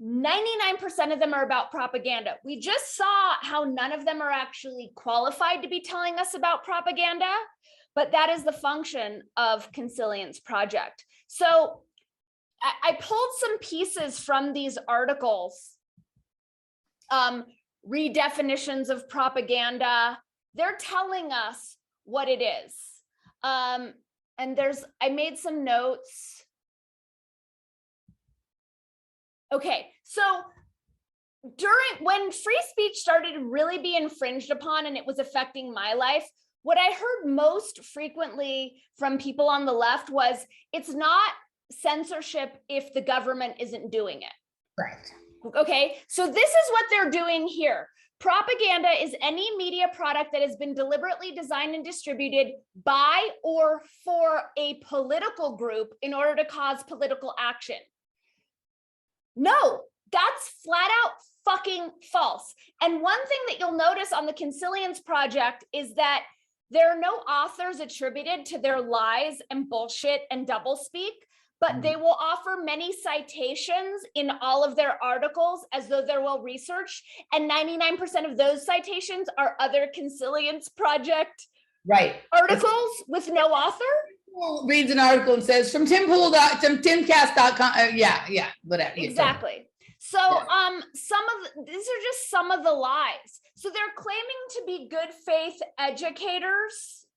99% of them are about propaganda. We just saw how none of them are actually qualified to be telling us about propaganda, but that is the function of Consilience Project. So I pulled some pieces from these articles. Redefinitions of propaganda. They're telling us what it is. And I made some notes. Okay, so when free speech started to really be infringed upon and it was affecting my life what I heard most frequently from people on the left was, it's not censorship if the government isn't doing it. Right. Okay, so this is what they're doing here. Propaganda is any media product that has been deliberately designed and distributed by or for a political group in order to cause political action. No, that's flat out fucking false. And one thing that you'll notice on the Consilience project is that there are no authors attributed to their lies and bullshit and doublespeak, but they will offer many citations in all of their articles as though they're well researched. And 99% of those citations are other Consilience project articles with no authir. Reads an article and says from timcast.com. Yeah, whatever. Exactly. So these are just some of the lies. So they're claiming to be good faith educators.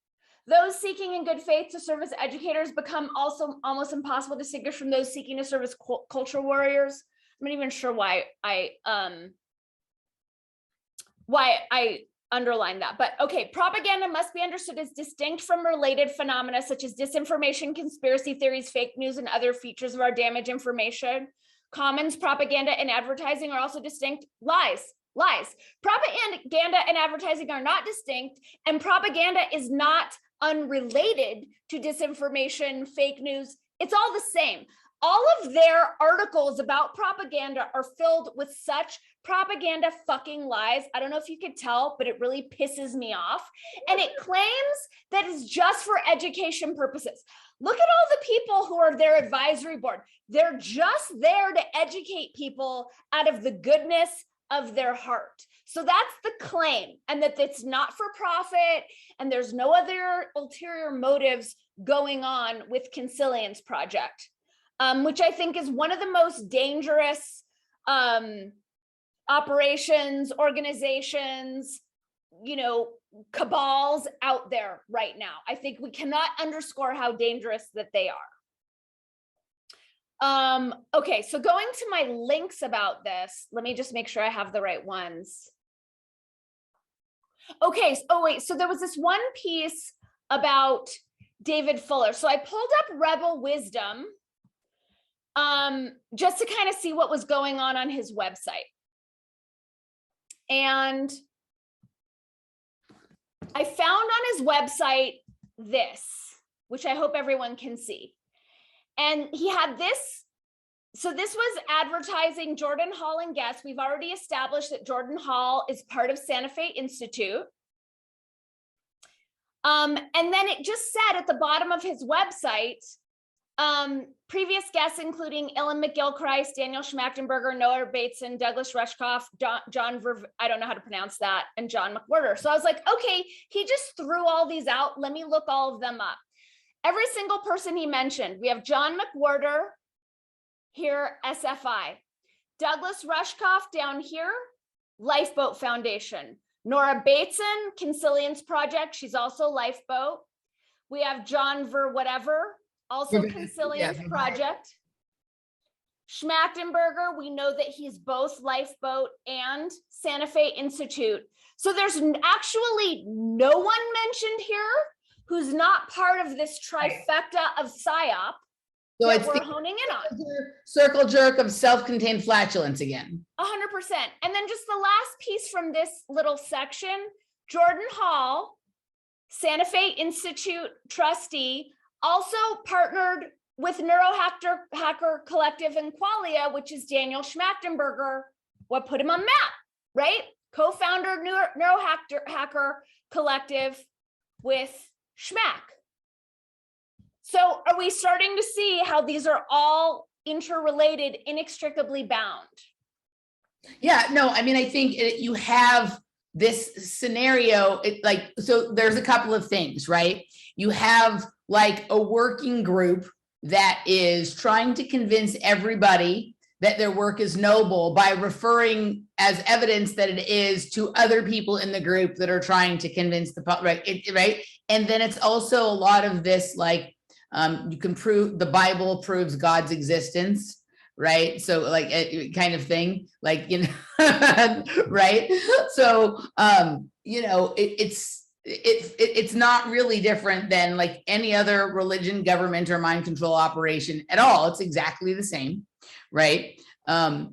Those seeking in good faith to serve as educators become also almost impossible to distinguish from those seeking to serve as culture warriors. I'm not even sure why I underlined that, but okay. Propaganda must be understood as distinct from related phenomena such as disinformation, conspiracy theories, fake news, and other features of our damage information. Commons, propaganda, and advertising are also distinct. Lies. Propaganda and advertising are not distinct, and propaganda is not unrelated to disinformation, fake news. It's all the same. All of their articles about propaganda are filled with such propaganda fucking lies. I don't know if you could tell, but it really pisses me off. And it claims that it's just for education purposes. Look at all the people who are their advisory board. They're just there to educate people out of the goodness of their heart. So that's the claim, and that it's not for profit and there's no other ulterior motives going on with Consilience project, which I think is one of the most dangerous operations, organizations, cabals out there right now. I think we cannot underscore how dangerous that they are. Okay, so going to my links about this, let me just make sure I have the right ones. Okay, so there was this one piece about David Fuller. So I pulled up Rebel Wisdom just to kind of see what was going on his website. And I found on his website this, which I hope everyone can see. And he had this. So this was advertising Jordan Hall and guests. We've already established that Jordan Hall is part of Santa Fe Institute. And then it just said at the bottom of his website, previous guests including Ellen McGilchrist, Daniel Schmactenberger, Noah Bateson, Douglas Rushkoff, John I don't know how to pronounce that, and John McWhorter. So I was like, okay, he just threw all these out. Let me look all of them up. Every single person he mentioned, we have John McWhorter here, SFI. Douglas Rushkoff down here, Lifeboat Foundation. Nora Bateson, Consilience Project, she's also Lifeboat. We have John whatever, also Consilience Project. Schmactenberger, we know that he's both Lifeboat and Santa Fe Institute. So there's actually no one mentioned here who's not part of this trifecta of psyop. So it's we're honing in on. Circle jerk of self-contained flatulence again. 100%. And then just the last piece from this little section, Jordan Hall, Santa Fe Institute trustee, also partnered with Neurohacker Collective and Qualia, which is Daniel Schmachtenberger, what put him on map, right? Co-founder Neurohacker Collective with Schmack. So are we starting to see how these are all interrelated, inextricably bound? Yeah, no, I mean, I think you have this scenario, so there's a couple of things, right? You have like a working group that is trying to convince everybody that their work is noble by referring as evidence that it is to other people in the group that are trying to convince the public, right? And then it's also a lot of this, like, you can prove the Bible proves God's existence, right? So like kind of thing, like, right? So, it's it's not really different than like any other religion, government, or mind control operation at all. It's exactly the same, right? I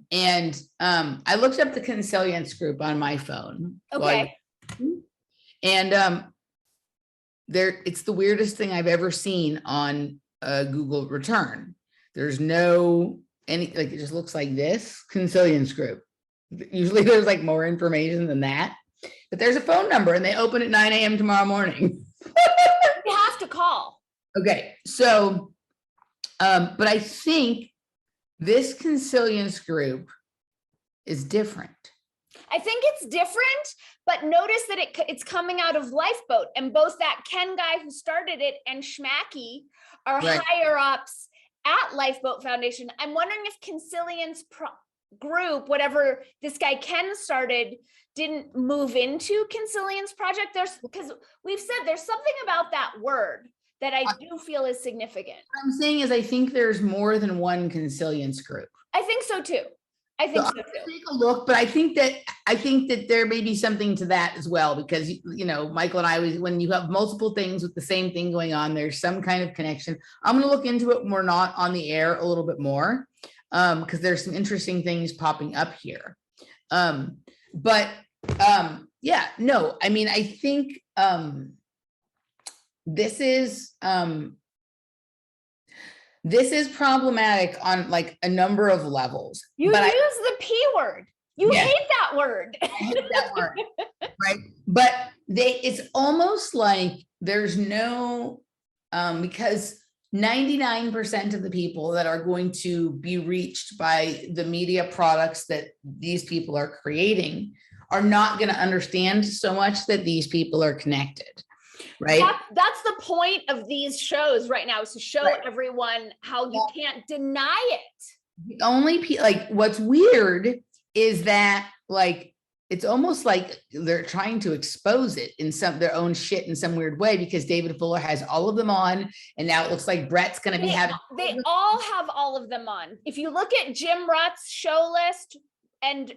looked up the Consilience group on my phone. Okay. And it's the weirdest thing I've ever seen on a Google return. There's no like it just looks like this Consilience group. Usually there's like more information than that. But there's a phone number and they open at 9 a.m. tomorrow morning. You have to call. Okay. So, but I think this Consilience group is different. I think it's different, but notice that it's coming out of Lifeboat, and both that Ken guy who started it and Schmacky are higher ups at Lifeboat Foundation. I'm wondering if Consilience group, whatever this guy Ken started, didn't move into Consilience project. Because we've said there's something about that word that I do feel is significant. What I'm saying is I think there's more than one Consilience group. I think so too. I think so too. Take a look, but I think that there may be something to that as well, because Michael and I, when you have multiple things with the same thing going on, there's some kind of connection. I'm going to look into it when we're not on the air a little bit more, because there's some interesting things popping up here. Yeah, no, I mean, I think this is problematic on like a number of levels. You use the P word. You hate that word. I hate that word, right? But it's almost like there's no, because 99% of the people that are going to be reached by the media products that these people are creating are not going to understand so much that these people are connected. Right. That's the point of these shows right now, is to show everyone how you can't deny it. The only like what's weird is that like it's almost like they're trying to expose it in their own shit in some weird way, because David Fuller has all of them on, and now it looks like Brett's going to be having. They all have all of them on. If you look at Jim Rutt's show list and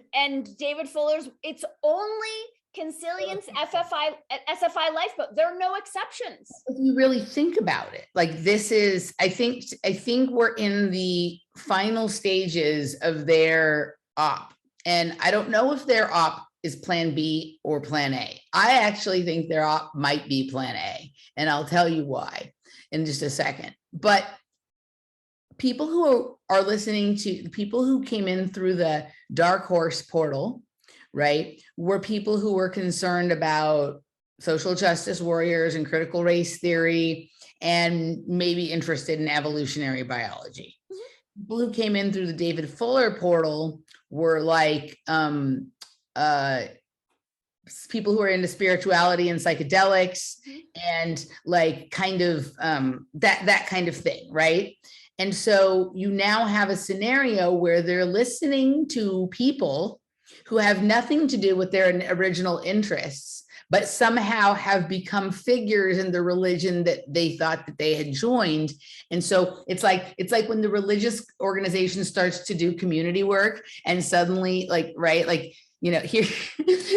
David Fuller's, it's only Consilience, SFI Lifeboat. There are no exceptions. If you really think about it, like this is, I think we're in the final stages of their op. And I don't know if their op is plan B or plan A. I actually think their op might be plan A. And I'll tell you why in just a second. But people who are listening to the people who came in through the Dark Horse portal, right, were people who were concerned about social justice warriors and critical race theory, and maybe interested in evolutionary biology. People who came in through the David Fuller portal were like people who are into spirituality and psychedelics and like kind of that kind of thing, right? And so you now have a scenario where they're listening to people who have nothing to do with their original interests, but somehow have become figures in the religion that they thought that they had joined. And so it's like when the religious organization starts to do community work, and suddenly here,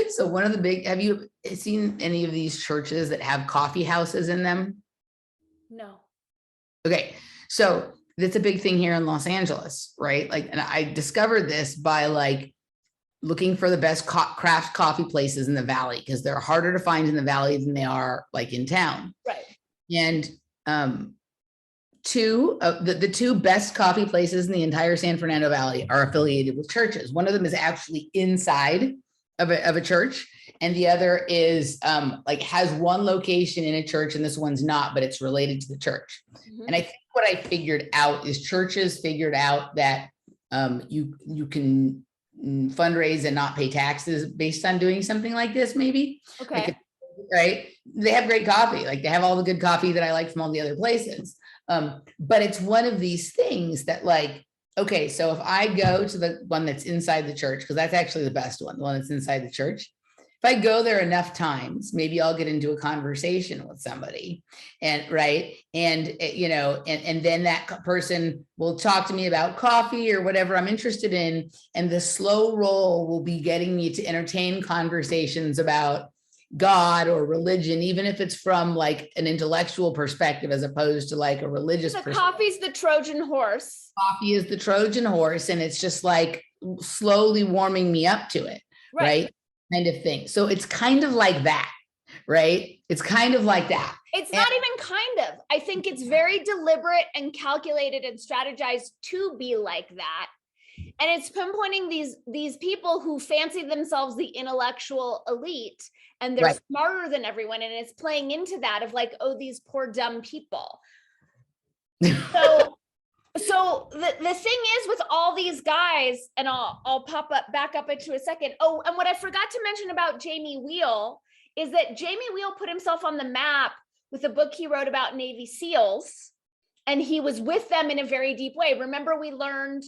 so one of the big, have you seen any of these churches that have coffee houses in them? No. Okay. So that's a big thing here in Los Angeles, right? Like, and I discovered this by like looking for the best craft coffee places in the Valley, because they're harder to find in the Valley than they are like in town. Right. And the two best coffee places in the entire San Fernando Valley are affiliated with churches. One of them is actually inside of a church, and the other is has one location in a church, and this one's not, but it's related to the church. Mm-hmm. And I think what I figured out is churches figured out that you can fundraise and not pay taxes based on doing something like this, maybe. Okay. Right. They have great coffee. Like they have all the good coffee that I like from all the other places. But it's one of these things that like, okay, so if I go to the one that's inside the church, because that's actually the best one, the one that's inside the church. If I go there enough times, maybe I'll get into a conversation with somebody, and right. And, and then that person will talk to me about coffee or whatever I'm interested in. And the slow roll will be getting me to entertain conversations about, God or religion, even if it's from like an intellectual perspective, as opposed to like a religious perspective. Coffee's the Trojan horse. Coffee is the Trojan horse. And it's just like slowly warming me up to it. Right. Kind of thing. So it's kind of like that. Right. It's kind of like that. It's not even kind of. I think it's very deliberate and calculated and strategized to be like that. And it's pinpointing these people who fancy themselves the intellectual elite and they're smarter than everyone. And it's playing into that of like, oh, these poor dumb people. So the thing is with all these guys, and I'll back up into a second. Oh, and what I forgot to mention about Jamie Wheel is that Jamie Wheel put himself on the map with a book he wrote about Navy SEALs, and he was with them in a very deep way. Remember, we learned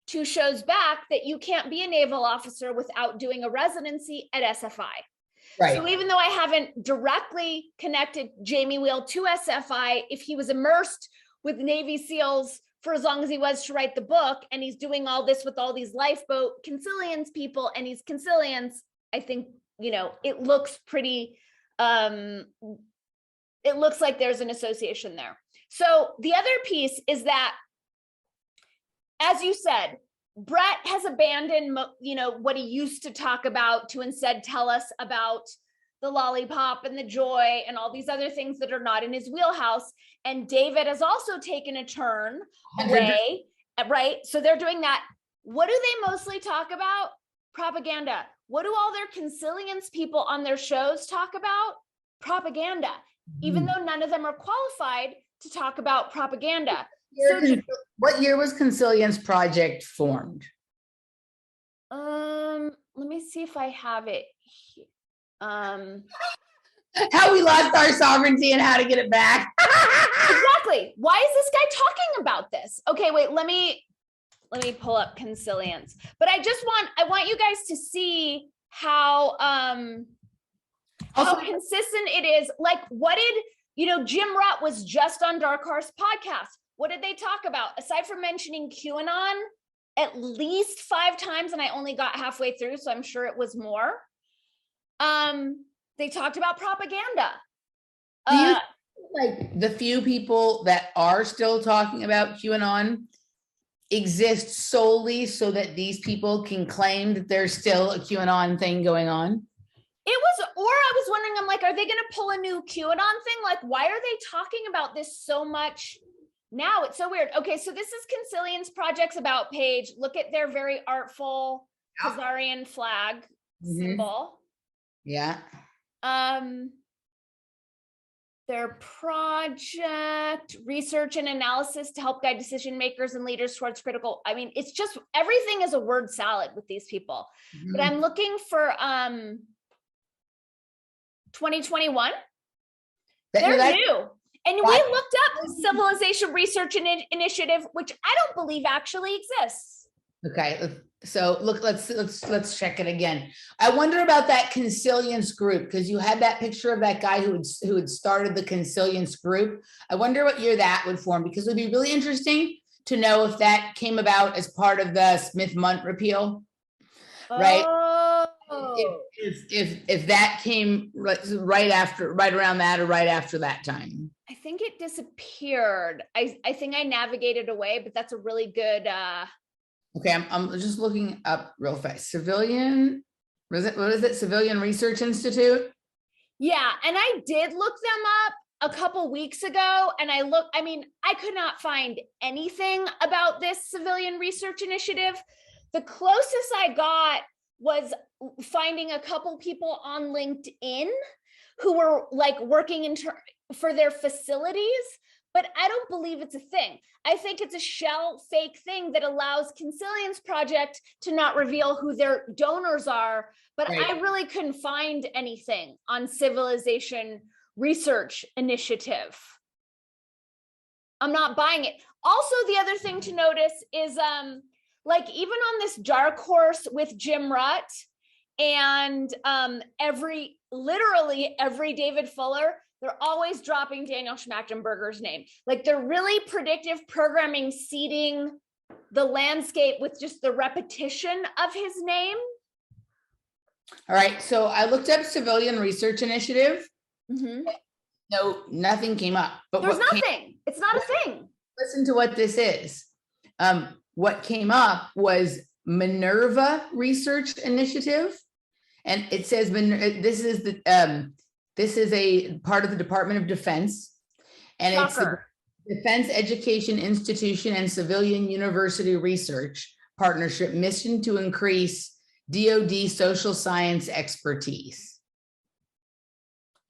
2 shows back that you can't be a naval officer without doing a residency at SFI. Right. So even though I haven't directly connected Jamie Wheel to SFI, if he was immersed with Navy SEALs for as long as he was to write the book, and he's doing all this with all these Lifeboat Consilience people, and he's Consilience, I think, it looks pretty, it looks like there's an association there. So the other piece is that, as you said, Brett has abandoned, what he used to talk about to instead tell us about the lollipop and the joy and all these other things that are not in his wheelhouse. And David has also taken a turn away, right? So they're doing that. What do they mostly talk about? Propaganda. What do all their Consilience people on their shows talk about? Propaganda, even though none of them are qualified to talk about propaganda. What year was Consilience Project formed? Let me see if I have it here. How we lost our sovereignty and how to get it back. Exactly. Why is this guy talking about this? Okay, wait, let me pull up Consilience. But I want you guys to see how consistent it is. Like, what did, Jim Rutt was just on Dark Horse podcast. What did they talk about? Aside from mentioning QAnon at least 5 times, and I only got halfway through, so I'm sure it was more. They talked about propaganda. Do you think, like, the few people that are still talking about QAnon exist solely so that these people can claim that there's still a QAnon thing going on? I was wondering, I'm like, are they going to pull a new QAnon thing? Like, why are they talking about this so much now? It's so weird. Okay, so this is Consilience Project's About page. Look at their very artful Khazarian flag symbol. Yeah. Their project, research and analysis to help guide decision makers and leaders towards critical. I mean, it's just, everything is a word salad with these people. But I'm looking for 2021. They're new. And we looked up Civilization Research Initiative, which I don't believe actually exists. Okay, so look, let's check it again. I wonder about that Consilience group, because you had that picture of that guy who had started the Consilience group. I wonder what year that would form, because it would be really interesting to know if that came about as part of the Smith-Mundt repeal, right? If that came right around that or right after that time. I think it disappeared. I think I navigated away, but that's a really good. Okay, I'm just looking up real fast. Civilian, what is it? Civilian Research Institute? Yeah, and I did look them up a couple weeks ago, and I could not find anything about this Civilian Research Initiative. The closest I got was finding a couple people on LinkedIn who were like working for their facilities, but I don't believe it's a thing. I think it's a shell fake thing that allows Consilience Project to not reveal who their donors are, but right. I really couldn't find anything on Civilization Research Initiative. I'm not buying it. Also, the other thing to notice is like even on this Dark Horse with Jim Rutt and literally every David Fuller, they're always dropping Daniel Schmachtenberger's name. Like they're really predictive programming, seeding the landscape with just the repetition of his name. All right. So I looked up Civilian Research Initiative. Mm-hmm. No, nothing came up. But there's nothing. It's not a thing. Listen to what this is. What came up was Minerva Research Initiative, and it says this is a part of the Department of Defense, and Shocker. It's the Defense Education Institution and Civilian University Research Partnership mission to increase DoD social science expertise.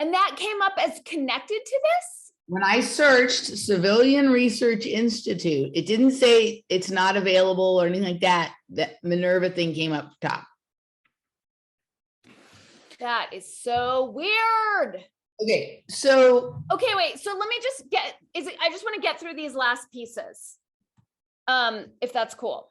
And that came up as connected to this? When I searched Civilian Research Institute, it didn't say it's not available or anything like that. That Minerva thing came up top. That is so weird. Okay, so. Okay, wait. So let me just I just want to get through these last pieces. If that's cool.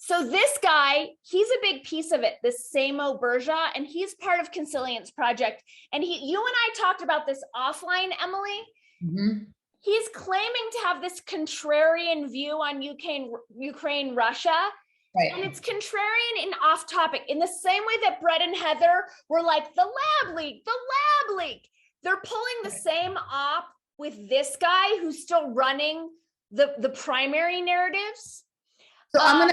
So this guy, he's a big piece of it, this Samo Berja, and he's part of Consilience project. And you and I talked about this offline, Emily. Mm-hmm. He's claiming to have this contrarian view on Ukraine, Russia. Right. And it's contrarian and off topic in the same way that Brett and Heather were like, the lab leak. They're pulling the same op with this guy who's still running the primary narratives. So I'm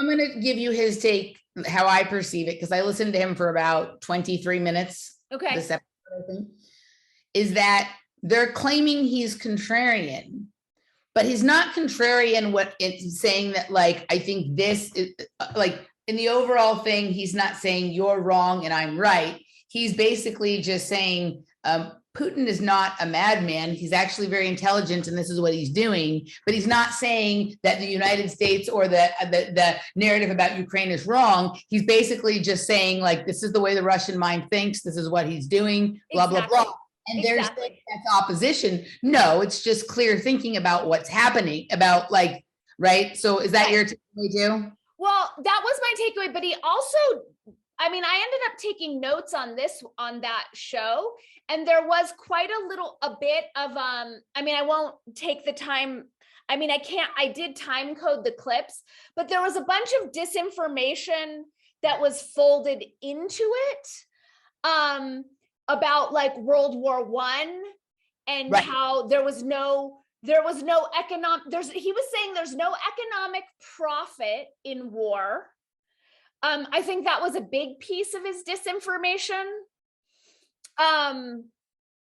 gonna give you his take, how I perceive it, because I listened to him for about 23 minutes. Okay. This episode, I think, is that they're claiming he's contrarian, but he's not contrarian. What it's saying that, like, I think this is like in the overall thing, he's not saying you're wrong and I'm right. He's basically just saying Putin is not a madman. He's actually very intelligent, and this is what he's doing. But he's not saying that the United States or the narrative about Ukraine is wrong. He's basically just saying, like, this is the way the Russian mind thinks. This is what he's doing. Blah, Exactly. blah, blah. And there's that's opposition. No, it's just clear thinking about what's happening. About, like, right. So is that your takeaway too? Well, that was my takeaway. But he also, I mean, I ended up taking notes on that show. And there was quite a bit of, I mean, I won't take the time. I mean, I did time code the clips, but there was a bunch of disinformation that was folded into it about, like, World War I and right. how there was no economic, he was saying there's no economic profit in war. I think that was a big piece of his disinformation.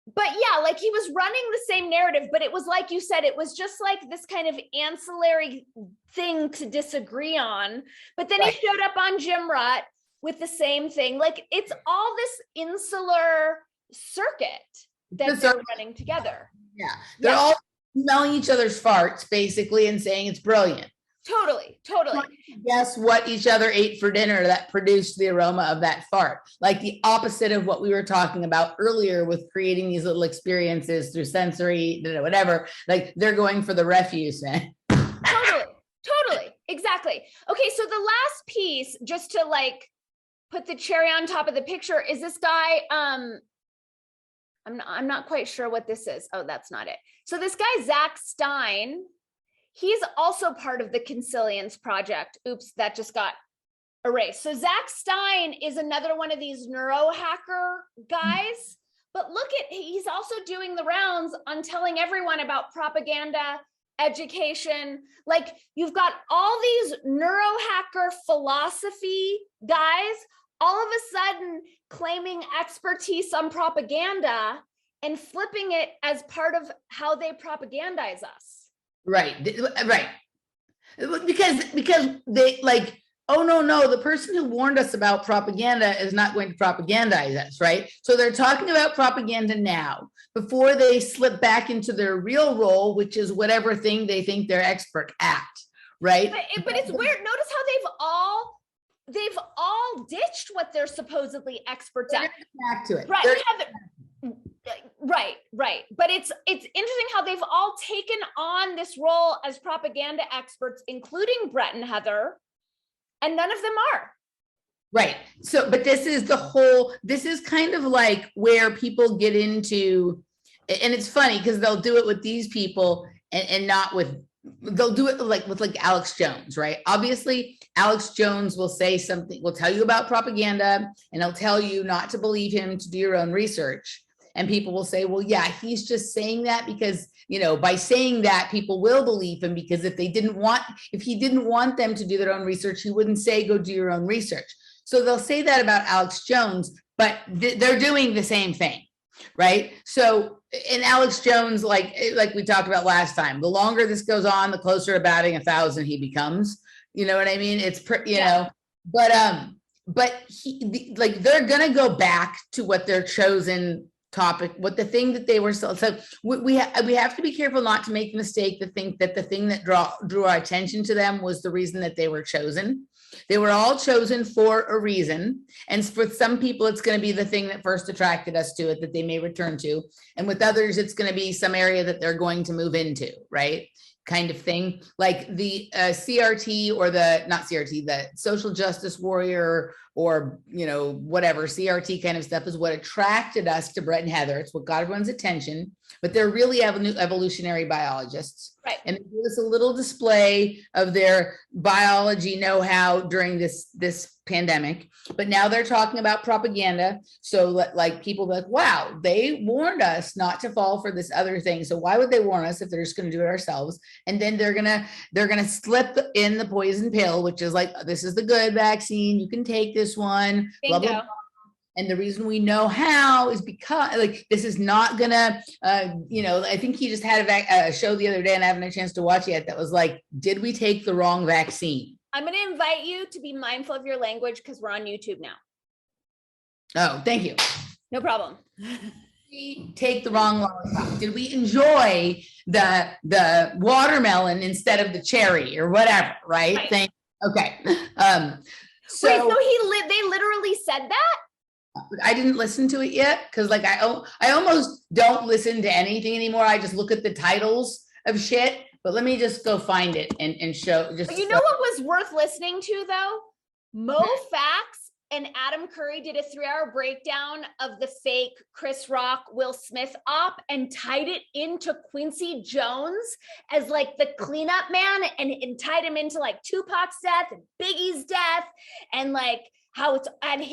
But yeah, like, he was running the same narrative, but it was like you said, it was just like this kind of ancillary thing to disagree on. But then he showed up on Jimrut with the same thing. Like, it's all this insular circuit that they're running together. Yeah. They're all smelling each other's farts, basically, and saying it's brilliant. Totally. Guess what each other ate for dinner that produced the aroma of that fart? Like the opposite of what we were talking about earlier with creating these little experiences through sensory, whatever. Like, they're going for the refuse, man. Totally. Exactly. Okay. So the last piece, just to, like, put the cherry on top of the picture, is this guy. I'm not quite sure what this is. Oh, that's not it. So this guy, Zach Stein, he's also part of the Consilience project. Oops, that just got erased. So Zach Stein is another one of these neurohacker guys, but he's also doing the rounds on telling everyone about propaganda, education. Like, you've got all these neurohacker philosophy guys all of a sudden claiming expertise on propaganda and flipping it as part of how they propagandize us. Right. Because they, like, oh, no, the person who warned us about propaganda is not going to propagandize us, right? So they're talking about propaganda now before they slip back into their real role, which is whatever thing they think they're expert at, right? But it's weird. Notice how they've all ditched what they're supposedly experts at. Back to it. Right. But it's interesting how they've all taken on this role as propaganda experts, including Brett and Heather, and none of them are. Right. So, but this is kind of like where people get into, and it's funny because they'll do it with these people and not with they'll do it like with like Alex Jones, right? Obviously, Alex Jones will say something, will tell you about propaganda, and he'll tell you not to believe him, to do your own research. And people will say, well, yeah, he's just saying that because, you know, by saying that, people will believe him, because if he didn't want them to do their own research, he wouldn't say, go do your own research. So they'll say that about Alex Jones, but they're doing the same thing, right? So in Alex Jones, like we talked about last time, the longer this goes on, the closer to batting 1,000 he becomes. You know what I mean? It's you know, but they're gonna go back to what their chosen topic, what the thing that they were so we have to be careful not to make the mistake to think that the thing that drew our attention to them was the reason that they were chosen. They were all chosen for a reason, and for some people it's going to be the thing that first attracted us to it that they may return to, and with others it's going to be some area that they're going to move into, right? Kind of thing, like the CRT or the social justice warrior, or, you know, whatever CRT kind of stuff is what attracted us to Brett and Heather. It's what got everyone's attention, but they're really evolutionary biologists. Right. And they give us a little display of their biology know-how during this pandemic, but now they're talking about propaganda. So like people be like, wow, they warned us not to fall for this other thing. So why would they warn us if they're just going to do it ourselves? And then they're gonna slip in the poison pill, which is like, this is the good vaccine, you can take this one. Blah, blah, blah. And the reason we know how is because, like, this is not gonna, you know, I think he just had a show the other day, and I haven't had a chance to watch it yet, that was like, did we take the wrong vaccine? I'm going to invite you to be mindful of your language because we're on YouTube now. Oh, thank you. No problem. We take the wrong lollipop? Did we enjoy the watermelon instead of the cherry or whatever? Right. Okay. So wait, so they literally said that? I didn't listen to it yet because, like, I almost don't listen to anything anymore. I just look at the titles of shit. But let me just go find it and show. Just but you know what was worth listening to though? Mo Fax and Adam Curry did a 3-hour breakdown of the fake Chris Rock, Will Smith op and tied it into Quincy Jones as like the cleanup man, and tied him into like Tupac's death and Biggie's death, and like how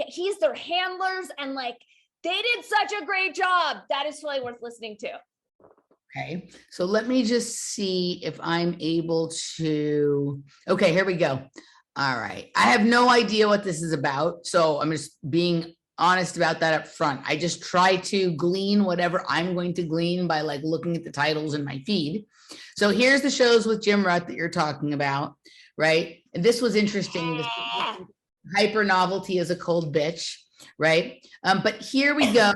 he's their handlers, and like they did such a great job. That is really worth listening to. Okay, so let me just see if I'm able to, okay, here we go. All right, I have no idea what this is about, so I'm just being honest about that up front. I just try to glean whatever I'm going to glean by like looking at the titles in my feed. So here's the shows with Jim Rutt that you're talking about, right? And this was interesting. This hyper novelty is a cold bitch, right? But here we go.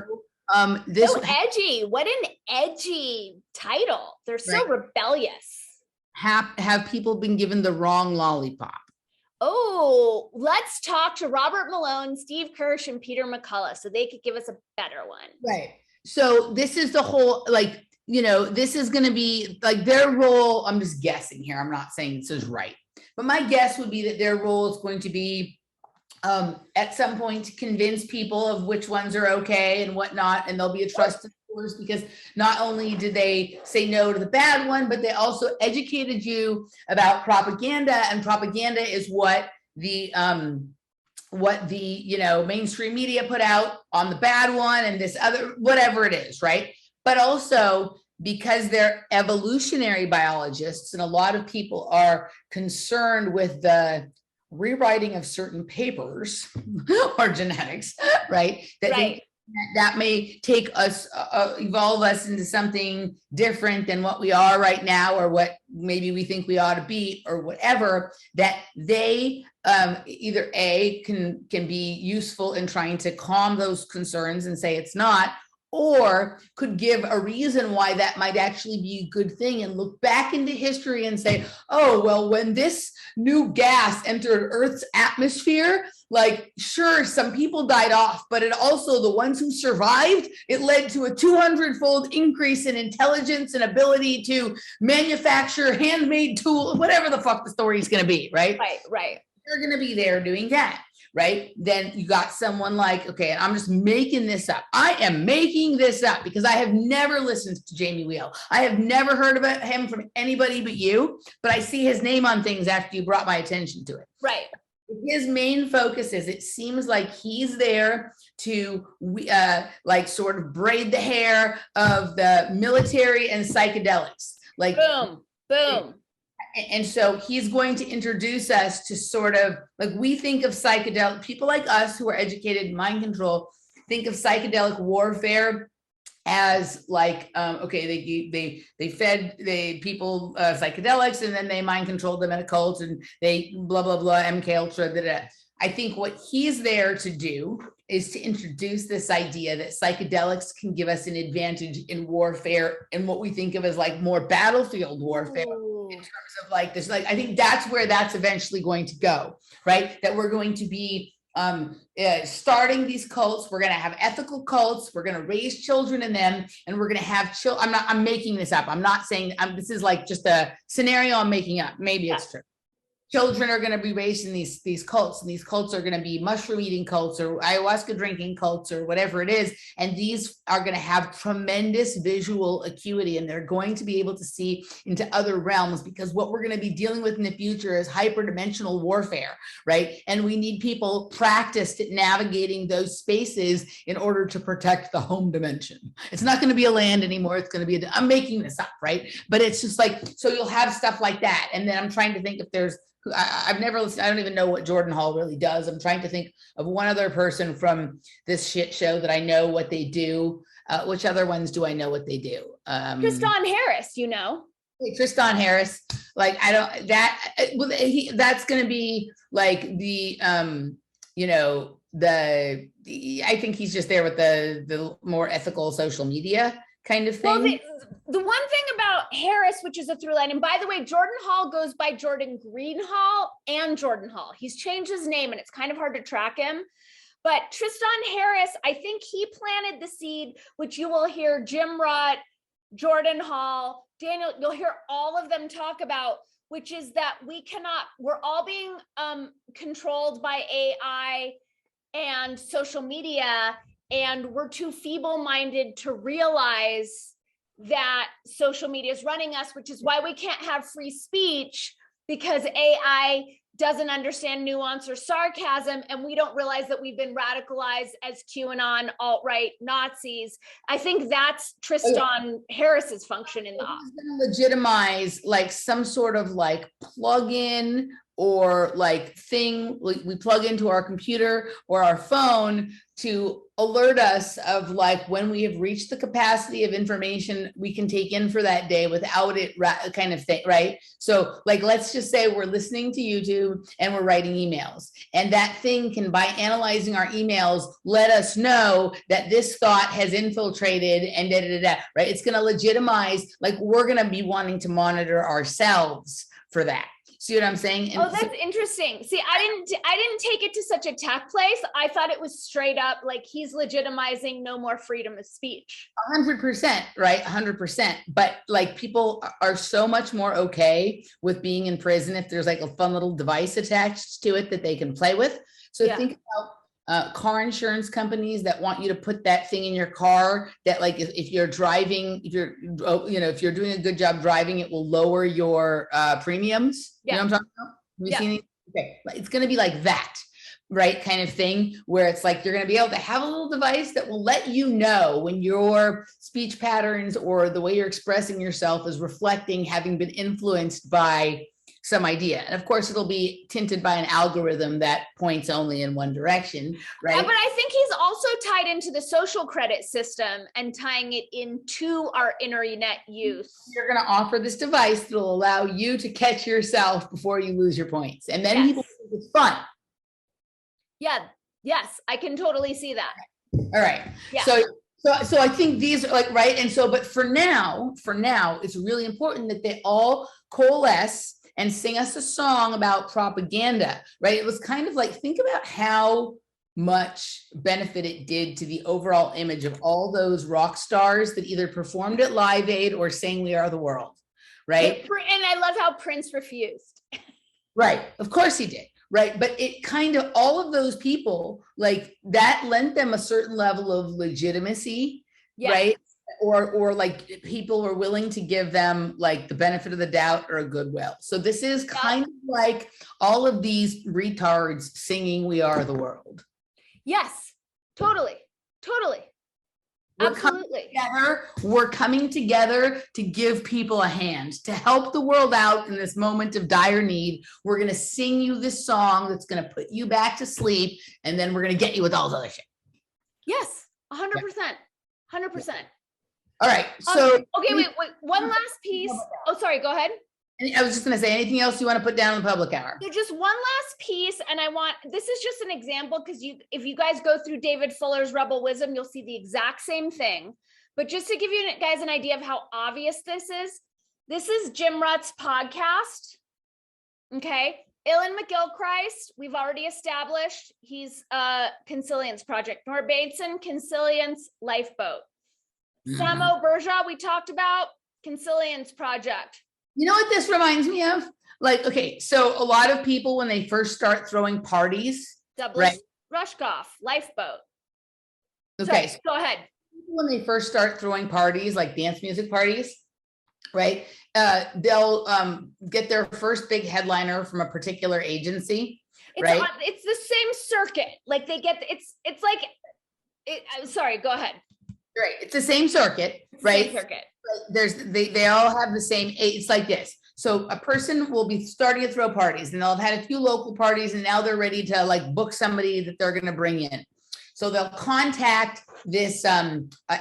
This so edgy. What an edgy title. They're so rebellious. Have people been given the wrong lollipop? Oh, let's talk to Robert Malone, Steve Kirsch, and Peter McCullough so they could give us a better one. Right. So this is the whole, like, you know, this is going to be like their role. I'm just guessing here. I'm not saying this is right, but my guess would be that their role is going to be at some point to convince people of which ones are okay and whatnot, and they'll be a trusted source because not only did they say no to the bad one, but they also educated you about propaganda, and propaganda is what the you know, mainstream media put out on the bad one and this other, whatever it is, right? But also because they're evolutionary biologists, and a lot of people are concerned with the rewriting of certain papers or genetics, right? That may take us, evolve us into something different than what we are right now, or what maybe we think we ought to be, or whatever, that they either A, can be useful in trying to calm those concerns and say it's not, or could give a reason why that might actually be a good thing, and look back into history and say, oh, well, when this new gas entered Earth's atmosphere, like, sure, some people died off, but it also, the ones who survived, it led to a 200-fold increase in intelligence and ability to manufacture handmade tools, whatever the fuck the story is going to be, right? Right. They're going to be there doing that. right? Then you got someone like, okay, I'm just making this up. I am making this up because I have never listened to Jamie Wheel. I have never heard about him from anybody but you, but I see his name on things after you brought my attention to it. Right. His main focus is, it seems like he's there to like sort of braid the hair of the military and psychedelics. Like boom, boom. And so he's going to introduce us to sort of like, we think of psychedelic, people like us who are educated in mind control, think of psychedelic warfare as like, okay, they fed people psychedelics, and then they mind controlled them in a cult, and they blah, blah, blah, MK Ultra, da, da. I think what he's there to do is to introduce this idea that psychedelics can give us an advantage in warfare, and what we think of as like more battlefield warfare. Ooh. In terms of like this, like, I think that's where that's eventually going to go, right? That we're going to be starting these cults. We're going to have ethical cults. We're going to raise children in them, and we're going to have I'm making this up. I'm not saying this is like just a scenario I'm making up. Maybe it's true. Children are going to be raised in these cults, and these cults are going to be mushroom eating cults or ayahuasca drinking cults or whatever it is. And these are going to have tremendous visual acuity, and they're going to be able to see into other realms, because what we're going to be dealing with in the future is hyperdimensional warfare, right? And we need people practiced at navigating those spaces in order to protect the home dimension. It's not going to be a land anymore. It's going to be, I'm making this up, right? But it's just like, so you'll have stuff like that. And then I'm trying to think if there's, I've never listened. I don't even know what Jordan Hall really does. I'm trying to think of one other person from this shit show that I know what they do. Which other ones do I know what they do? Tristan Harris, you know. Tristan Harris. Like, I don't, that's going to be like the, you know, I think he's just there with the more ethical social media kind of thing. Well, the one thing about Harris, which is a through line, and by the way, Jordan Hall goes by Jordan Greenhall and Jordan Hall. He's changed his name, and it's kind of hard to track him. But Tristan Harris, I think he planted the seed, which you will hear Jim Rutt, Jordan Hall, Daniel, you'll hear all of them talk about, which is that we're all being controlled by AI and social media, and we're too feeble-minded to realize that social media is running us, which is why we can't have free speech, because AI doesn't understand nuance or sarcasm, and we don't realize that we've been radicalized as QAnon, alt-right Nazis. I think that's Tristan Harris's function in the office. It's going to legitimize like some sort of like plug-in or like thing we plug into our computer or our phone to alert us of like when we have reached the capacity of information we can take in for that day without it kind of thing, right? So like, let's just say we're listening to YouTube and we're writing emails, and that thing can, by analyzing our emails, let us know that this thought has infiltrated and right? It's going to legitimize, like, we're going to be wanting to monitor ourselves for that. See what I'm saying? And that's interesting. See, I didn't take it to such a tech place. I thought it was straight up like he's legitimizing no more freedom of speech. 100%, right? 100%. But like, people are so much more okay with being in prison if there's like a fun little device attached to it that they can play with. So think about car insurance companies that want you to put that thing in your car that, like, if you're driving, if you're doing a good job driving, it will lower your premiums. You know what I'm talking about? Have you seen these? Okay, it's going to be like that, right? Kind of thing, where it's like you're going to be able to have a little device that will let you know when your speech patterns or the way you're expressing yourself is reflecting having been influenced by some idea. And of course, it'll be tinted by an algorithm that points only in one direction, right? Yeah, but I think he's also tied into the social credit system and tying it into our internet use. You're going to offer this device that will allow you to catch yourself before you lose your points. And then people think it's fun. Yeah. Yes, I can totally see that. All right. Yeah. So I think these are like, right. And so, but for now, it's really important that they all coalesce and sing us a song about propaganda, right? It was kind of like, think about how much benefit it did to the overall image of all those rock stars that either performed at Live Aid or sang We Are the World, right? And I love how Prince refused. Right, of course he did. right? But it kind of, all of those people, like that lent them a certain level of legitimacy, right? Or like people were willing to give them like the benefit of the doubt or a goodwill. So this is kind of like all of these retards singing "We Are the World." Yes, totally. Absolutely. We're coming together to give people a hand, to help the world out in this moment of dire need. We're going to sing you this song that's going to put you back to sleep, and then we're going to get you with all this other shit. Yes, 100%. 100%. All right. So okay, wait. One last piece. Oh, sorry. Go ahead. I was just going to say, anything else you want to put down in the public hour? So just one last piece, and this is just an example, because if you guys go through David Fuller's Rebel Wisdom, you'll see the exact same thing. But just to give you guys an idea of how obvious this is Jim Rutt's podcast. Okay. Ilan McGilchrist, we've already established he's Consilience Project. Nor Bateson, Consilience Lifeboat. Samo Berja, we talked about, Consilience Project. You know what this reminds me of? Like, okay, so a lot of people, when they first start throwing parties, Douglas Rushkoff, Lifeboat. Okay, so go ahead. When they first start throwing parties, like dance music parties, right? They'll get their first big headliner from a particular agency, right? It's the same circuit. Like they get, it's like, sorry, go ahead. Right, it's the same circuit, right? Same circuit. They all have the same, it's like this. So a person will be starting to throw parties, and they'll have had a few local parties, and now they're ready to like book somebody that they're going to bring in. So they'll contact this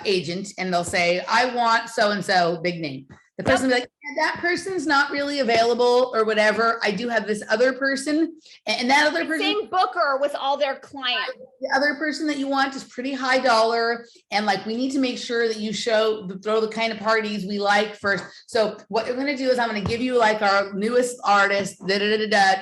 agent, and they'll say, I want so-and-so, big name. The person will be like, that person's not really available or whatever. I do have this other person, and that other person, same booker with all their clients. The other person that you want is pretty high dollar, and like we need to make sure that you throw the kind of parties we like first. So what I'm going to do is I'm going to give you like our newest artist,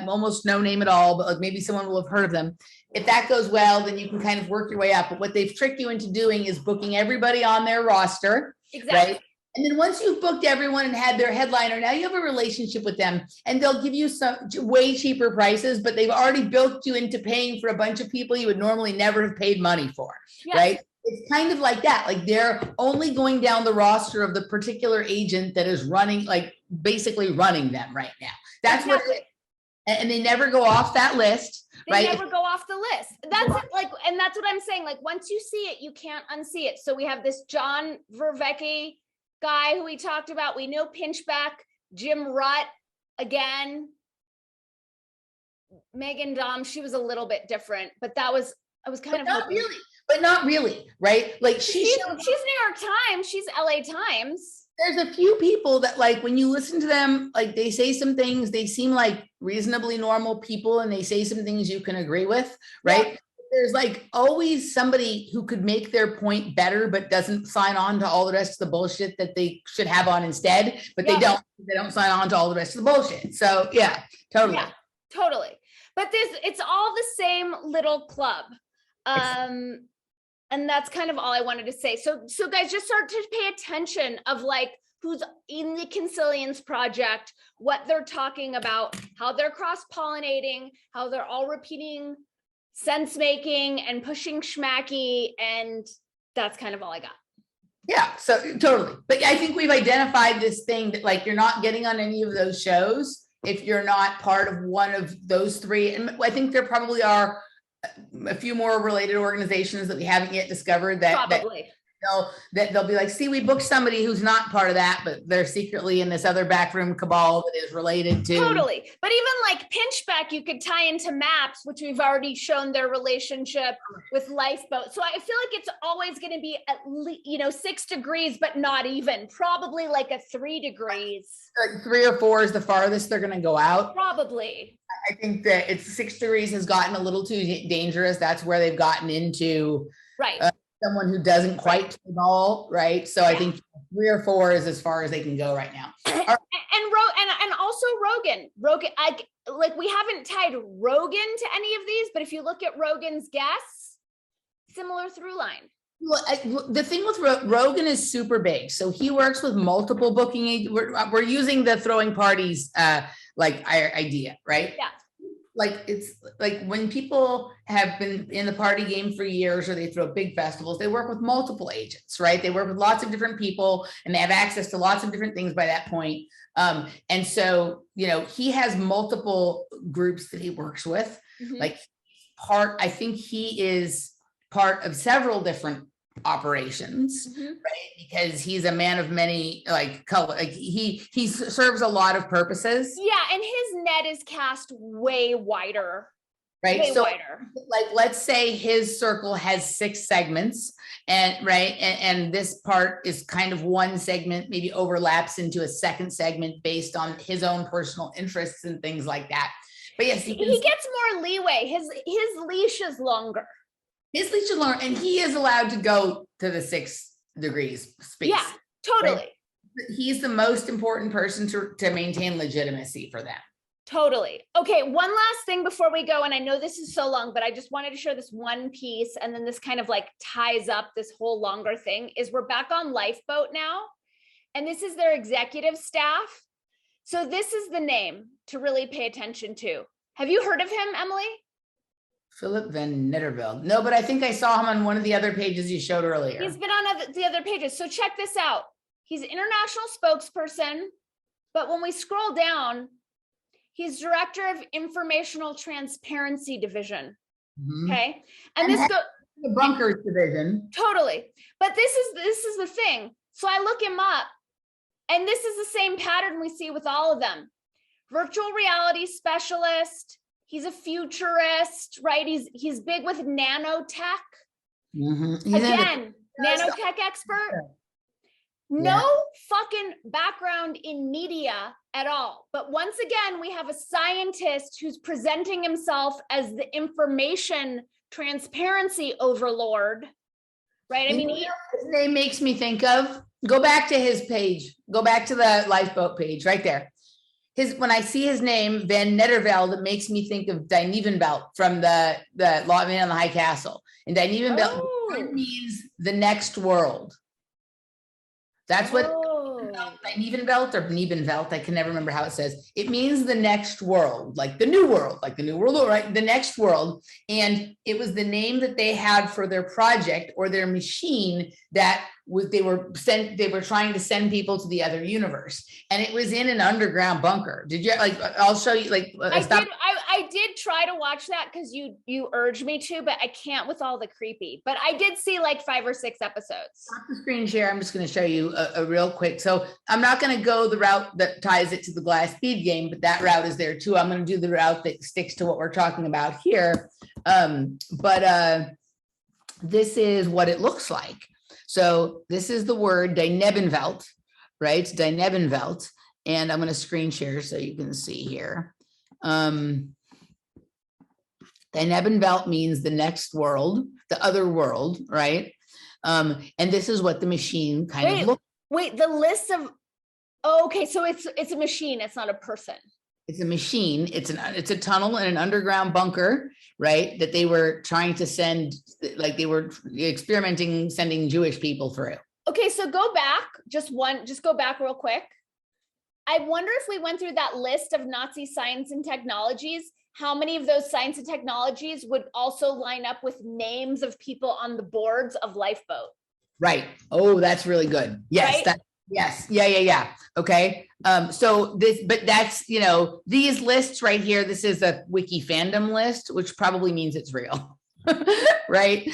almost no name at all, but like maybe someone will have heard of them. If that goes well, then you can kind of work your way up. But what they've tricked you into doing is booking everybody on their roster, right? And then once you've booked everyone and had their headliner, now you have a relationship with them, and they'll give you some way cheaper prices, but they've already built you into paying for a bunch of people you would normally never have paid money for, right? It's kind of like that. Like they're only going down the roster of the particular agent that is running, like basically running them right now. That's what it is. And they never go off that list. They never go off the list. That's like, and that's what I'm saying. Like once you see it, you can't unsee it. So we have this John Vervecke guy who we talked about. We know Pinchback, Jim Rutt again. Megan Dom, she was a little bit different, but I was kind of not really, but not really, right? Like she's New York Times, she's LA Times. There's a few people that like when you listen to them, like they say some things, they seem like reasonably normal people, and they say some things you can agree with, right? Yeah. There's like always somebody who could make their point better, but doesn't sign on to all the rest of the bullshit that they should have on instead, but they don't sign on to all the rest of the bullshit. So yeah, totally. Yeah, totally. But it's all the same little club. And that's kind of all I wanted to say. So guys, just start to pay attention of like who's in the Consilience Project, what they're talking about, how they're cross-pollinating, how they're all repeating sense making and pushing schmacky, and that's kind of all I got. Yeah, so totally. But I think we've identified this thing that like you're not getting on any of those shows if you're not part of one of those three. And I think there probably are a few more related organizations that we haven't yet discovered that they'll be like, see, we booked somebody who's not part of that, but they're secretly in this other backroom cabal that is related to. Totally. But even like Pinchback, you could tie into Maps, which we've already shown their relationship with Lifeboat. So I feel like it's always going to be at least, 6 degrees, but not even, probably like a 3 degrees. 3 or 4 is the farthest they're going to go out. Probably. I think that it's 6 degrees has gotten a little too dangerous. That's where they've gotten into someone who doesn't quite play ball, right? So I think 3 or 4 is as far as they can go right now. And also Rogan, like we haven't tied Rogan to any of these, but if you look at Rogan's guests, similar through line. Well, the thing with Rogan is super big. So he works with multiple booking agents. We're using the throwing parties like idea, right? Yeah. like, it's like when people have been in the party game for years, or they throw big festivals, they work with multiple agents, right? They work with lots of different people, and they have access to lots of different things by that point. And so, he has multiple groups that he works with. Like I think he is part of several different operations, right? Because he's a man of many color. Like he serves a lot of purposes. Yeah, and his net is cast way wider. Right. Way so wider. Like, let's say his circle has 6 segments, and right. And this part is kind of one segment, maybe overlaps into a second segment based on his own personal interests and things like that. But yes, he gets more leeway. His leash is longer. His leash is longer, and he is allowed to go to the 6 degrees space. Yeah, totally. Right? He's the most important person to maintain legitimacy for them. Totally. Okay, one last thing before we go, and I know this is so long, but I just wanted to share this one piece, and then this kind of ties up this whole longer thing, is we're back on Lifeboat now, and this is their executive staff. So this is the name to really pay attention to. Have you heard of him, Emily? Philip Van Nitterveld. No, but I think I saw him on one of the other pages you showed earlier. He's been on the other pages. So check this out. He's international spokesperson, but when we scroll down, he's director of Informational Transparency Division. Okay. And this goes the bunkers division. Totally. But this is the thing. So I look him up, and this is the same pattern we see with all of them. Virtual reality specialist. He's a futurist, right? He's big with nanotech. Again, nanotech expert. No fucking background in media at all. But once again, we have a scientist who's presenting himself as the information transparency overlord, right? I mean, his name makes me think of, go back to his page, go back to the Lifeboat page right there. When I see his name, Van Nitterveld, it makes me think of Dinevenbelt from the Law Man on the High Castle. And Dinevenbelt means the next world. That's what Dinevenbelt or Niebenvelt, I can never remember how it says. It means the next world, like the new world, right? The next world. And it was the name that they had for their project or their machine that they were trying to send people to the other universe. And it was in an underground bunker. Did you I'll show you I did try to watch that because you urged me to, but I can't with all the creepy. But I did see 5 or 6 episodes. Stop the screen share. I'm just going to show you a real quick. So I'm not going to go the route that ties it to the glass bead game, but that route is there too. I'm going to do the route that sticks to what we're talking about here. But this is what it looks like. So this is the word Dinevenbelt, right? Dinevenbelt. And I'm going to screen share so you can see here. Dinevenbelt means the next world, the other world, right? And this is what the machine kind of looks like. Wait, the list of, okay, so it's a machine, it's not a person. It's a machine. It's a tunnel in an underground bunker, right? That they were trying to send, they were experimenting, sending Jewish people through. Okay, so go back, just go back real quick. I wonder if we went through that list of Nazi science and technologies, how many of those science and technologies would also line up with names of people on the boards of Lifeboat? Right. Oh, that's really good. Yes. Right? Yes. Yeah. Okay. So that's, these lists right here, this is a wiki fandom list, which probably means it's real. Right.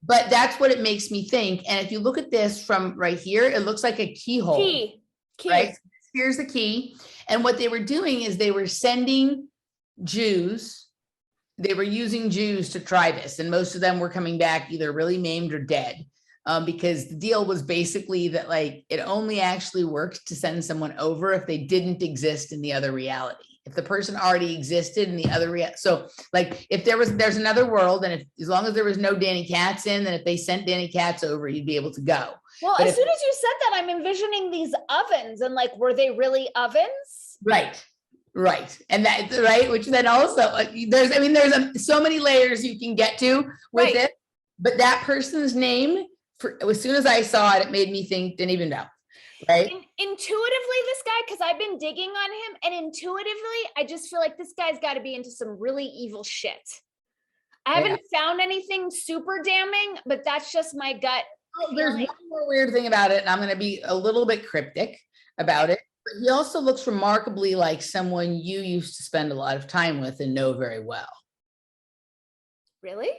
But that's what it makes me think. And if you look at this from right here, it looks like a keyhole. Key. Right. Here's the key. And what they were doing is they were sending Jews. They were using Jews to try this. And most of them were coming back either really maimed or dead. Because the deal was basically that it only actually worked to send someone over if they didn't exist in the other reality. If the person already existed in the other reality. So if there's another world, and as long as there was no Danny Katz in, then if they sent Danny Katz over, you'd be able to go. Well, as soon as you said that, I'm envisioning these ovens and were they really ovens? Right. And that, right. Which then also there's so many layers you can get to with it, but that person's name, as soon as I saw it, it made me think Dinevenbelt. right? Intuitively, this guy, because I've been digging on him, and intuitively, I just feel like this guy's got to be into some really evil shit. I haven't found anything super damning, but that's just my gut. There's one more weird thing about it, and I'm going to be a little bit cryptic about it. But he also looks remarkably like someone you used to spend a lot of time with and know very well. Really?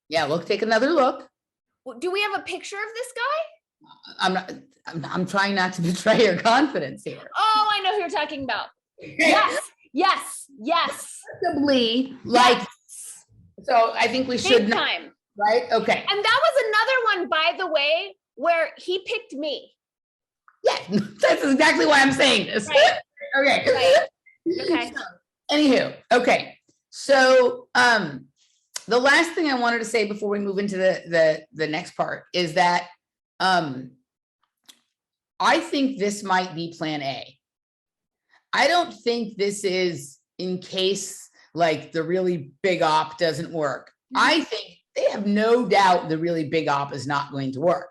Yeah, take another look. Do we have a picture of this guy? I'm trying not to betray your confidence here. Oh, I know who you're talking about. Yes. Possibly, like, so I think we should. Big time. Right? Okay. And that was another one, by the way, where he picked me. Yeah, that's exactly why I'm saying this. Right. Okay. Right. Okay. So, anywho, okay. So the last thing I wanted to say before we move into the next part is that I think this might be plan A. I don't think this is in case like the really big op doesn't work. I think they have no doubt the really big op is not going to work,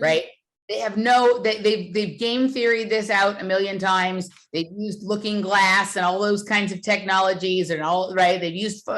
right? They have they've game theoried this out a million times. They've used looking glass and all those kinds of technologies and all, right? They've used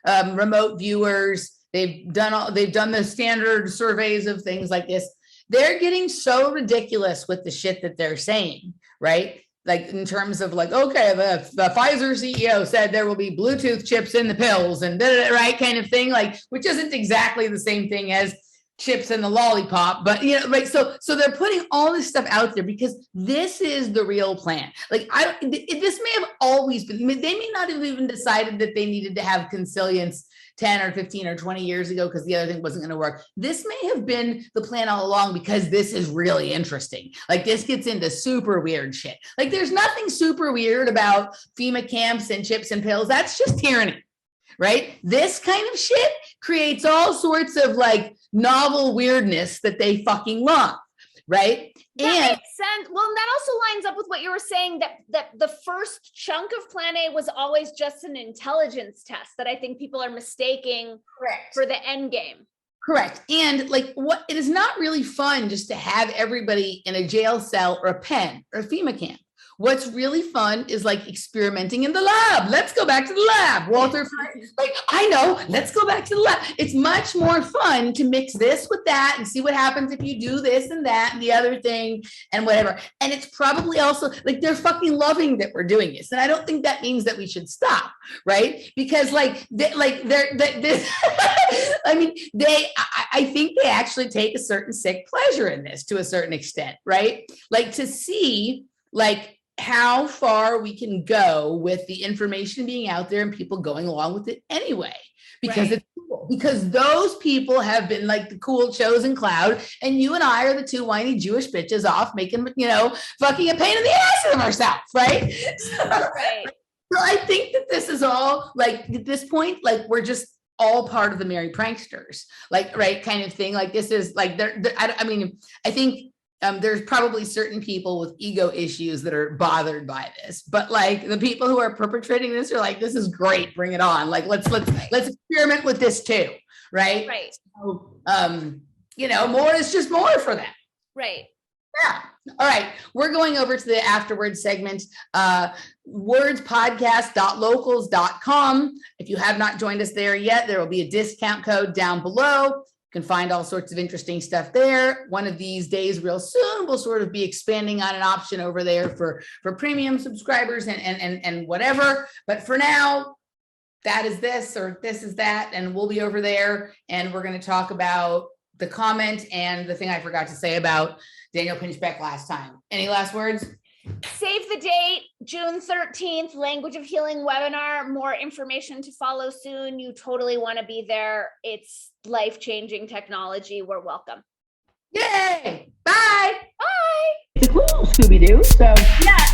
remote viewers. They've done the standard surveys of things like this. They're getting so ridiculous with the shit that they're saying, right? Like in terms of like, okay, the Pfizer CEO said there will be Bluetooth chips in the pills and right kind of thing, like, which isn't exactly the same thing as chips in the lollipop, but you know, right. So they're putting all this stuff out there because this is the real plan. Like this may have always been, they may not have even decided that they needed to have Consilience 10 or 15 or 20 years ago because the other thing wasn't going to work. This may have been the plan all along because this is really interesting. Like this gets into super weird shit. Like there's nothing super weird about FEMA camps and chips and pills. That's just tyranny, right? This kind of shit creates all sorts of like novel weirdness that they fucking love, right? That makes sense. Well, and that also lines up with what you were saying, that the first chunk of Plan A was always just an intelligence test that I think people are mistaking for the end game. Correct. And like what, it is not really fun just to have everybody in a jail cell or a pen or a FEMA camp. What's really fun is like experimenting in the lab. Let's go back to the lab. Walter, like, I know, let's go back to the lab. It's much more fun to mix this with that and see what happens if you do this and that and the other thing and whatever. And it's probably also like they're fucking loving that we're doing this. And I don't think that means that we should stop, right? Because like, this, I mean, I think they actually take a certain sick pleasure in this to a certain extent, right? Like to see like how far we can go with the information being out there and people going along with it anyway, because it's cool. Because those people have been like the cool chosen cloud, and you and I are the two whiny Jewish bitches off making, you know, fucking a pain in the ass of ourselves, right? So I think that this is all like at this point, like we're just all part of the merry pranksters, like, right, kind of thing. Like this is like, I mean, I think there's probably certain people with ego issues that are bothered by this, but like the people who are perpetrating this are like, this is great, bring it on. Like, let's experiment with this too. Right. So, you know, more is just more for them. Right. Yeah. All right. We're going over to the Afterwords segment, wordspodcast.locals.com. If you have not joined us there yet, there will be a discount code down below. Can find all sorts of interesting stuff there. One of these days, real soon, we'll sort of be expanding on an option over there for premium subscribers and whatever. But for now, that is this or this is that, and we'll be over there and we're going to talk about the comment and the thing I forgot to say about Daniel Pinchbeck last time. Any last words? Save the date, June 13th, Language of Healing webinar. More information to follow soon. You totally want to be there. It's life-changing technology. We're welcome. Yay! Bye! Bye! It's cool, Scooby-Doo. So, yeah.